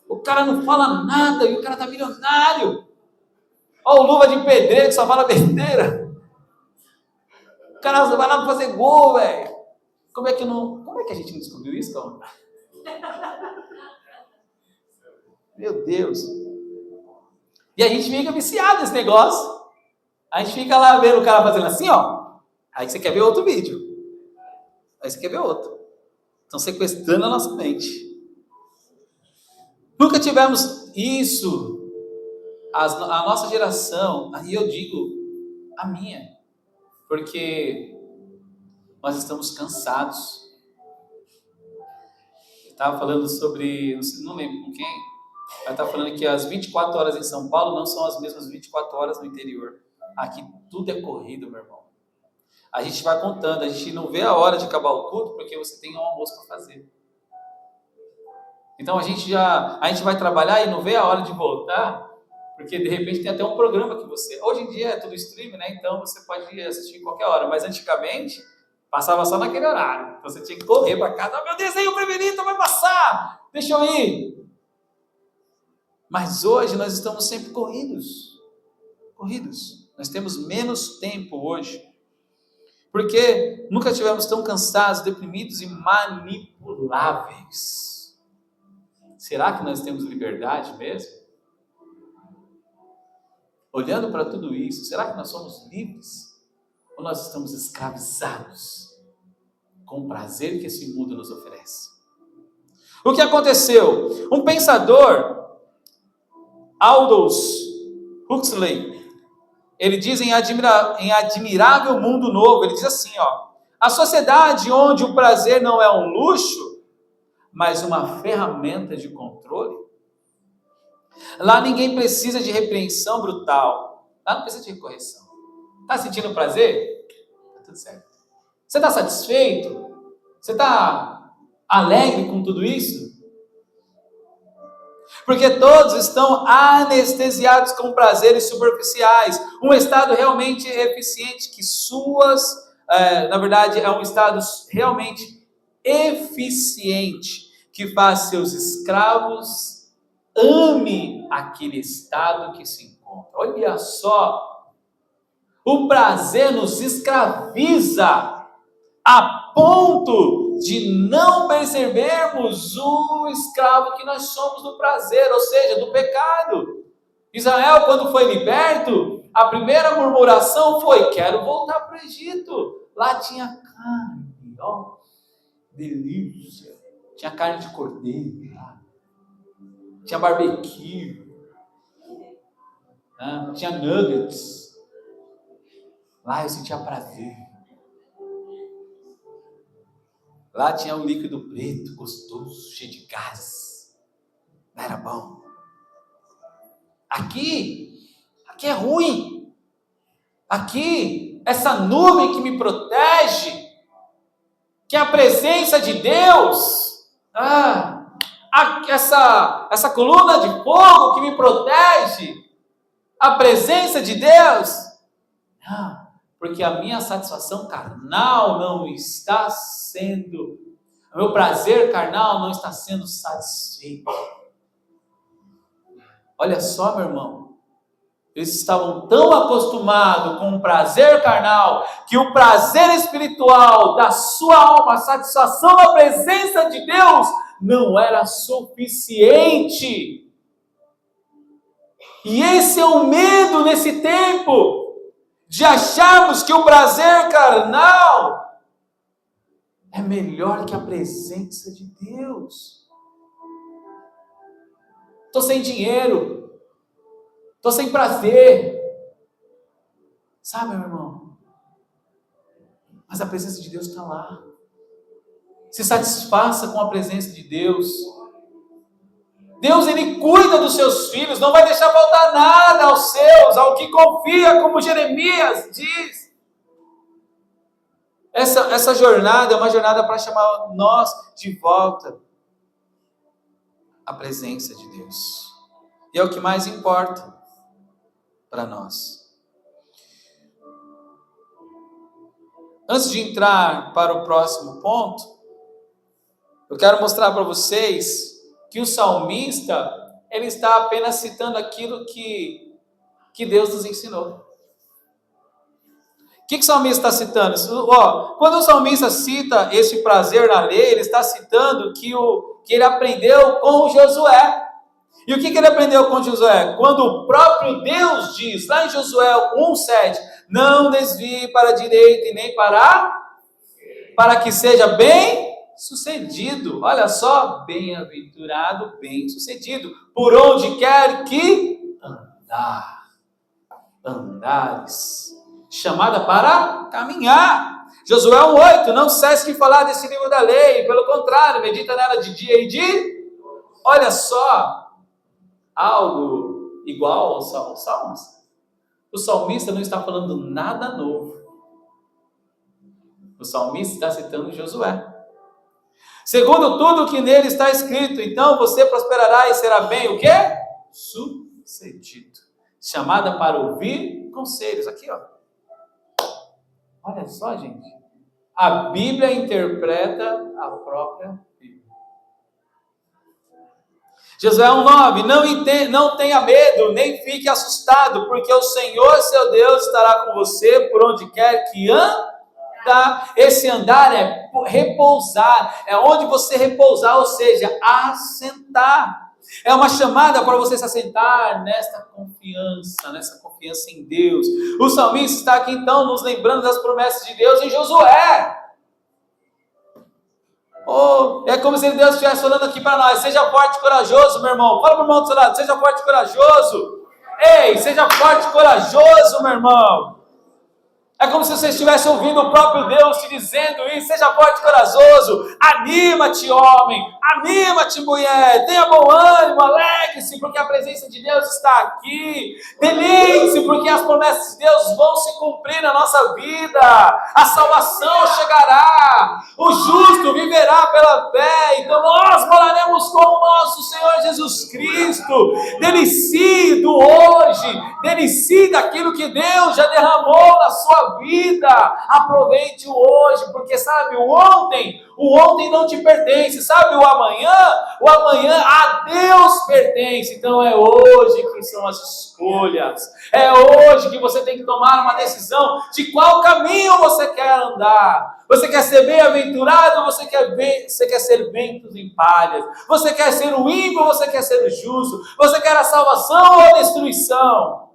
O cara não fala nada e o cara tá milionário. Ó, o luva de pedreiro que só fala besteira. O cara vai lá pra fazer gol, velho. Como é que a gente não descobriu isso, então? Meu Deus. E a gente fica viciado nesse negócio. A gente fica lá vendo o cara fazendo assim, ó. Aí você quer ver outro vídeo. Aí você quer ver outro. Estão sequestrando a nossa mente. Nunca tivemos isso. A nossa geração, e eu digo a minha, porque nós estamos cansados. Eu estava falando sobre, não lembro com quem, mas estava falando que as 24 horas em São Paulo não são as mesmas 24 horas no interior. Aqui tudo é corrido, meu irmão. A gente vai contando, a gente não vê a hora de acabar o culto porque você tem um almoço para fazer. Então a gente vai trabalhar e não vê a hora de voltar, porque de repente tem até um programa que você... Hoje em dia é tudo streaming, né? Então você pode assistir em qualquer hora, mas antigamente passava só naquele horário. Então você tinha que correr para casa. Oh, meu desenho preferido vai passar! Deixa eu ir! Mas hoje nós estamos sempre corridos. Nós temos menos tempo hoje. Porque nunca tivemos tão cansados, deprimidos e manipuláveis. Será que nós temos liberdade mesmo? Olhando para tudo isso, será que nós somos livres? Ou nós estamos escravizados com o prazer que esse mundo nos oferece? O que aconteceu? Um pensador, Aldous Huxley, ele diz em Admirável Mundo Novo, ele diz assim, ó: a sociedade onde o prazer não é um luxo, mas uma ferramenta de controle. Lá ninguém precisa de repreensão brutal. Lá não precisa de correção. Está sentindo prazer? Está tudo certo. Você está satisfeito? Você está alegre com tudo isso? Porque todos estão anestesiados com prazeres superficiais. Um estado realmente eficiente que na verdade, é um estado realmente eficiente que faz seus escravos ame aquele estado que se encontra. Olha só, o prazer nos escraviza a ponto de não percebermos o escravo que nós somos do prazer, ou seja, do pecado. Israel, quando foi liberto, a primeira murmuração foi: quero voltar para o Egito. Lá tinha carne, ó, delícia. Tinha carne de cordeiro lá. Tinha barbecue. Né? Tinha nuggets. Lá eu sentia prazer. Lá tinha um líquido preto, gostoso, cheio de gases. Não era bom. Aqui é ruim. Aqui, essa nuvem que me protege, que é a presença de Deus, essa coluna de fogo que me protege, a presença de Deus, não, porque a minha satisfação carnal não está sendo, o meu prazer carnal não está sendo satisfeito. Olha só, meu irmão, eles estavam tão acostumados com o prazer carnal, que o prazer espiritual da sua alma, a satisfação da presença de Deus, não era suficiente. E esse é o medo nesse tempo, de acharmos que o prazer carnal é melhor que a presença de Deus. Estou sem dinheiro. Estou sem prazer. Sabe, meu irmão? Mas a presença de Deus está lá. Se satisfaça com a presença de Deus. Deus, Ele cuida dos seus filhos. Não vai deixar faltar nada aos seus, ao que confia, como Jeremias diz. Essa jornada é uma jornada para chamar nós de volta à presença de Deus. E é o que mais importa para nós. Antes de entrar para o próximo ponto, eu quero mostrar para vocês que o salmista, ele está apenas citando aquilo que Deus nos ensinou. O que o salmista está citando? Quando o salmista cita esse prazer na lei, ele está citando que ele aprendeu com Josué. E o que ele aprendeu com Josué? Quando o próprio Deus diz, lá em Josué 1,7, não desvie para a direita e nem para que seja bem sucedido. Olha só, bem-aventurado, bem-sucedido, por onde quer que andares. Chamada para caminhar. Josué 1,8, não cesse de falar desse livro da lei, pelo contrário, medita nela de dia e de... Olha só, algo igual aos salmos. O salmista não está falando nada novo. O salmista está citando Josué. Segundo tudo que nele está escrito, então você prosperará e será bem o quê? Sucedido. Chamada para ouvir conselhos. Aqui, ó. Olha só, gente. A Bíblia interpreta a própria Bíblia. Josué 1,9, não tenha medo, nem fique assustado, porque o Senhor, seu Deus, estará com você por onde quer que andar. Esse andar é repousar, é onde você repousar, ou seja, assentar. É uma chamada para você se assentar nessa confiança em Deus. O salmista está aqui então nos lembrando das promessas de Deus em Josué. É como se Deus estivesse falando aqui para nós, seja forte e corajoso, meu irmão. Fala para o irmão do seu lado, seja forte e corajoso. Ei, seja forte e corajoso, meu irmão. É como se você estivesse ouvindo o próprio Deus te dizendo isso, seja forte e corajoso. Anima-te, homem, anima-te, mulher, tenha bom ânimo, alegre-se, porque a presença de Deus está aqui. Deleite-se, porque as promessas de Deus vão se cumprir na nossa vida. A salvação chegará, o justo viverá pela fé, então nós moraremos com o nosso Senhor Jesus Cristo. Delicie do hoje, delicie daquilo que Deus já derramou na sua vida. Aproveite o hoje, porque sabe, o ontem não te pertence, sabe, o amanhã a Deus pertence. Então é hoje que são as escolhas, é hoje que você tem que tomar uma decisão de qual caminho você quer andar. Você quer ser bem-aventurado ou você quer ser ventos em palhas? Você quer ser o ímpio ou você quer ser o justo? Você quer a salvação ou a destruição?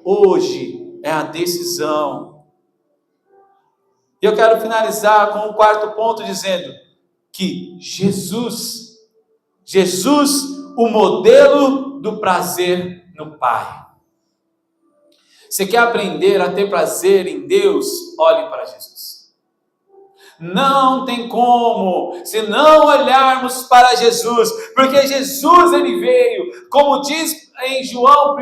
Hoje é a decisão. E eu quero finalizar com o quarto ponto dizendo que Jesus, o modelo do prazer no Pai. Você quer aprender a ter prazer em Deus? Olhe para Jesus. Não tem como, se não olharmos para Jesus, porque Jesus, ele veio, como diz em João 1,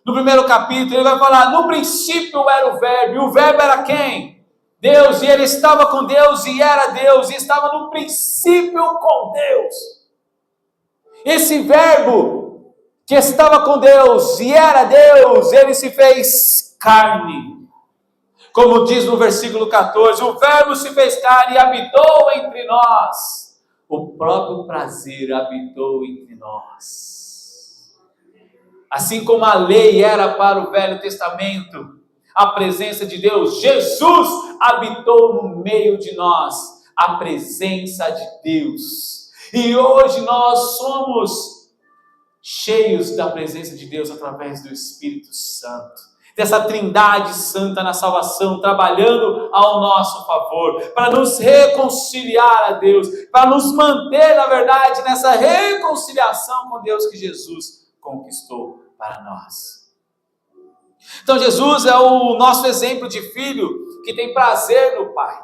no primeiro capítulo, ele vai falar, no princípio era o Verbo, e o Verbo era quem? Deus, e ele estava com Deus, e era Deus, e estava no princípio com Deus. Esse Verbo, que estava com Deus, e era Deus, ele se fez carne. Como diz no versículo 14, o Verbo se fez carne e habitou entre nós. O próprio prazer habitou entre nós. Assim como a lei era para o Velho Testamento, a presença de Deus, Jesus habitou no meio de nós, a presença de Deus. E hoje nós somos cheios da presença de Deus através do Espírito Santo. Dessa trindade santa na salvação, trabalhando ao nosso favor, para nos reconciliar a Deus, para nos manter, na verdade, nessa reconciliação com Deus que Jesus conquistou para nós. Então Jesus é o nosso exemplo de filho que tem prazer no Pai.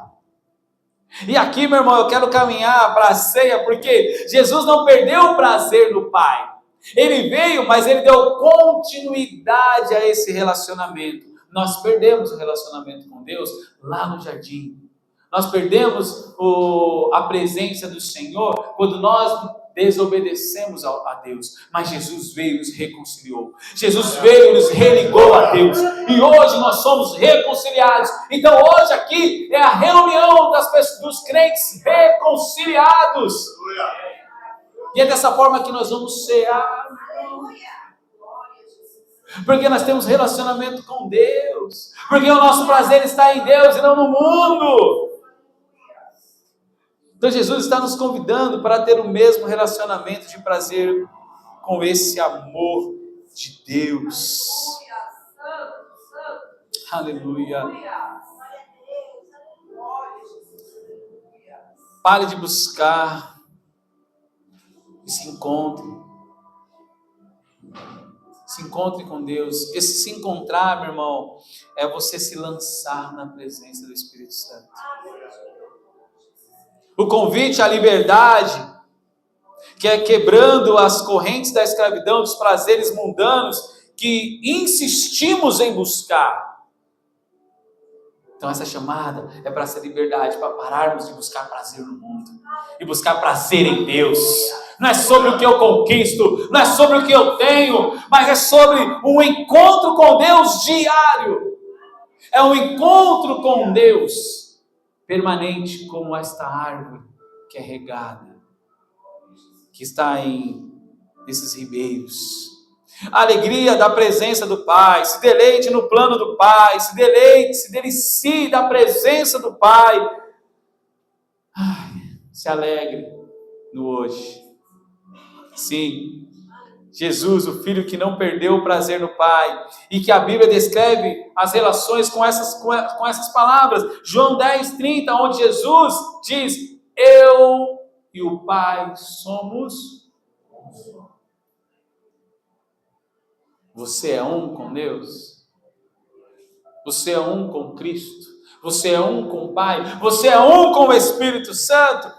E aqui, meu irmão, eu quero caminhar para a ceia, porque Jesus não perdeu o prazer no Pai. Ele veio, mas ele deu continuidade a esse relacionamento. Nós perdemos o relacionamento com Deus lá no jardim. Nós perdemos a presença do Senhor quando nós desobedecemos a Deus. Mas Jesus veio e nos reconciliou. Jesus veio e nos religou a Deus. E hoje nós somos reconciliados. Então hoje aqui é a reunião dos crentes reconciliados. E é dessa forma que nós vamos cear. Porque nós temos relacionamento com Deus. Porque o nosso prazer está em Deus e não no mundo. Então Jesus está nos convidando para ter o mesmo relacionamento de prazer com esse amor de Deus. Aleluia. Pare de buscar e se encontre. Se encontre com Deus. Esse se encontrar, meu irmão, é você se lançar na presença do Espírito Santo. O convite à liberdade, que é quebrando as correntes da escravidão, dos prazeres mundanos, que insistimos em buscar. Então essa chamada é para essa liberdade, para pararmos de buscar prazer no mundo e buscar prazer em Deus. Não é sobre o que eu conquisto, não é sobre o que eu tenho, mas é sobre um encontro com Deus diário. É um encontro com Deus permanente, como esta árvore que é regada, que está nesses ribeiros. A alegria da presença do Pai, se deleite no plano do Pai, se delicie da presença do Pai. Se alegre no hoje. Sim, Jesus, o Filho que não perdeu o prazer no Pai, e que a Bíblia descreve as relações com essas palavras. João 10:30, onde Jesus diz, eu e o Pai somos um. Você é um com Deus? Você é um com Cristo? Você é um com o Pai? Você é um com o Espírito Santo?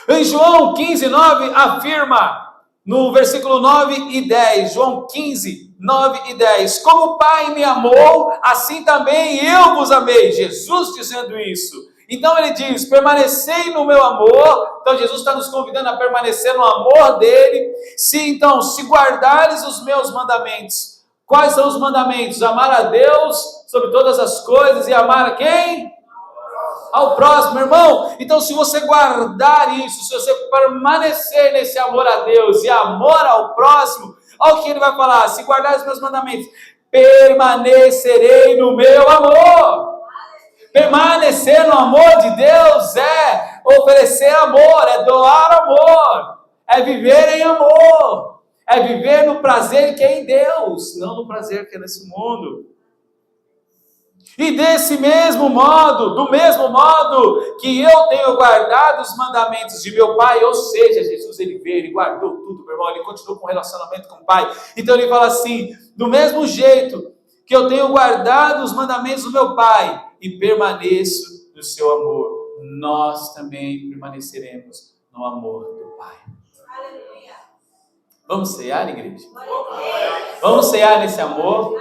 Em João 15:9 afirma, no versículo 9 e 10, João 15, 9 e 10, como o Pai me amou, assim também eu vos amei. Jesus dizendo isso. Então ele diz, permanecei no meu amor. Então Jesus está nos convidando a permanecer no amor dele. Se guardares os meus mandamentos. Quais são os mandamentos? Amar a Deus sobre todas as coisas e amar a quem? Ao próximo, meu irmão. Então se você guardar isso, se você permanecer nesse amor a Deus e amor ao próximo, olha o que ele vai falar, se guardar os meus mandamentos, permanecerei no meu amor. Permanecer no amor de Deus é oferecer amor, é doar amor, é viver em amor, é viver no prazer que é em Deus, não no prazer que é nesse mundo. E desse mesmo modo, do mesmo modo que eu tenho guardado os mandamentos de meu Pai, ou seja, Jesus ele veio, ele guardou tudo, meu irmão, ele continuou com relacionamento com o Pai. Então ele fala assim: do mesmo jeito que eu tenho guardado os mandamentos do meu Pai e permaneço no seu amor, nós também permaneceremos no amor do Pai. Vamos cear, igreja? Vamos cear nesse amor?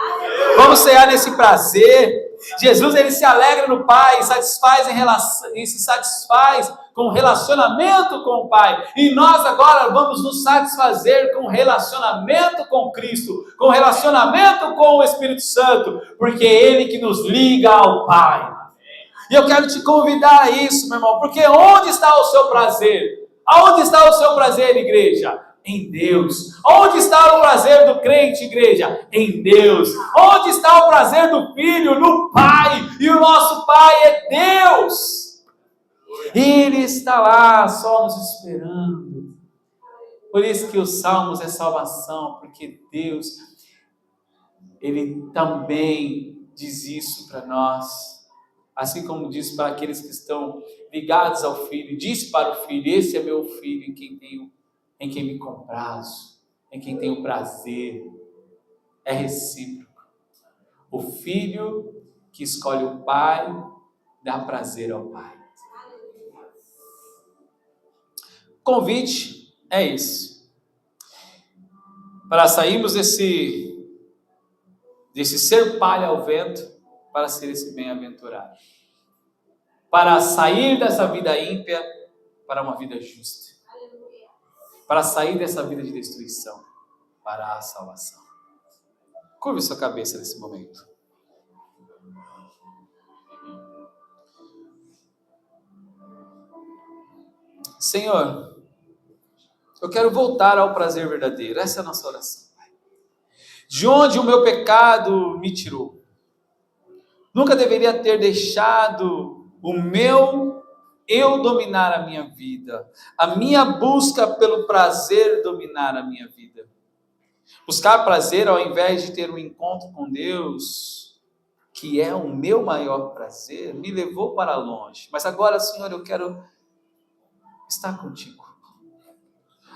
Vamos cear nesse prazer? Jesus, ele se alegra no Pai, e se satisfaz com o relacionamento com o Pai. E nós agora vamos nos satisfazer com o relacionamento com Cristo, com o relacionamento com o Espírito Santo, porque é Ele que nos liga ao Pai. E eu quero te convidar a isso, meu irmão, porque onde está o seu prazer? Aonde está o seu prazer, igreja? Em Deus. Onde está o prazer do crente, igreja? Em Deus. Onde está o prazer do filho? No Pai. E o nosso Pai é Deus. Ele está lá só nos esperando. Por isso que os Salmos é salvação, porque Deus, Ele também diz isso para nós. Assim como disse para aqueles que estão ligados ao Filho, disse para o Filho: esse é meu Filho em quem me comprazo, em quem tenho prazer. É recíproco. O Filho que escolhe o Pai, dá prazer ao Pai. O convite é esse. Para sairmos desse ser palha ao vento, para ser esse bem-aventurado. Para sair dessa vida ímpia para uma vida justa. Para sair dessa vida de destruição para a salvação. Curve sua cabeça nesse momento. Senhor, eu quero voltar ao prazer verdadeiro. Essa é a nossa oração. De onde o meu pecado me tirou. Nunca deveria ter deixado o meu eu dominar a minha vida. A minha busca pelo prazer dominar a minha vida. Buscar prazer ao invés de ter um encontro com Deus, que é o meu maior prazer, me levou para longe. Mas agora, Senhor, eu quero estar contigo.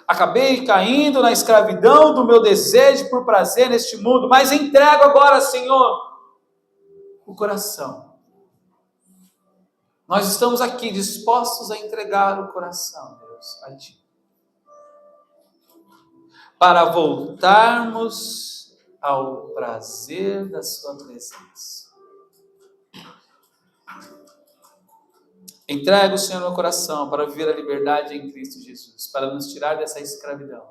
Acabei caindo na escravidão do meu desejo por prazer neste mundo, mas entrego agora, Senhor, o coração. Nós estamos aqui dispostos a entregar o coração, Deus, a Ti. Para voltarmos ao prazer da Sua presença. Entrego, Senhor, meu coração para viver a liberdade em Cristo Jesus, para nos tirar dessa escravidão.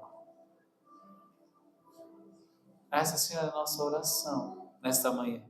Essa, Senhor, é a nossa oração nesta manhã.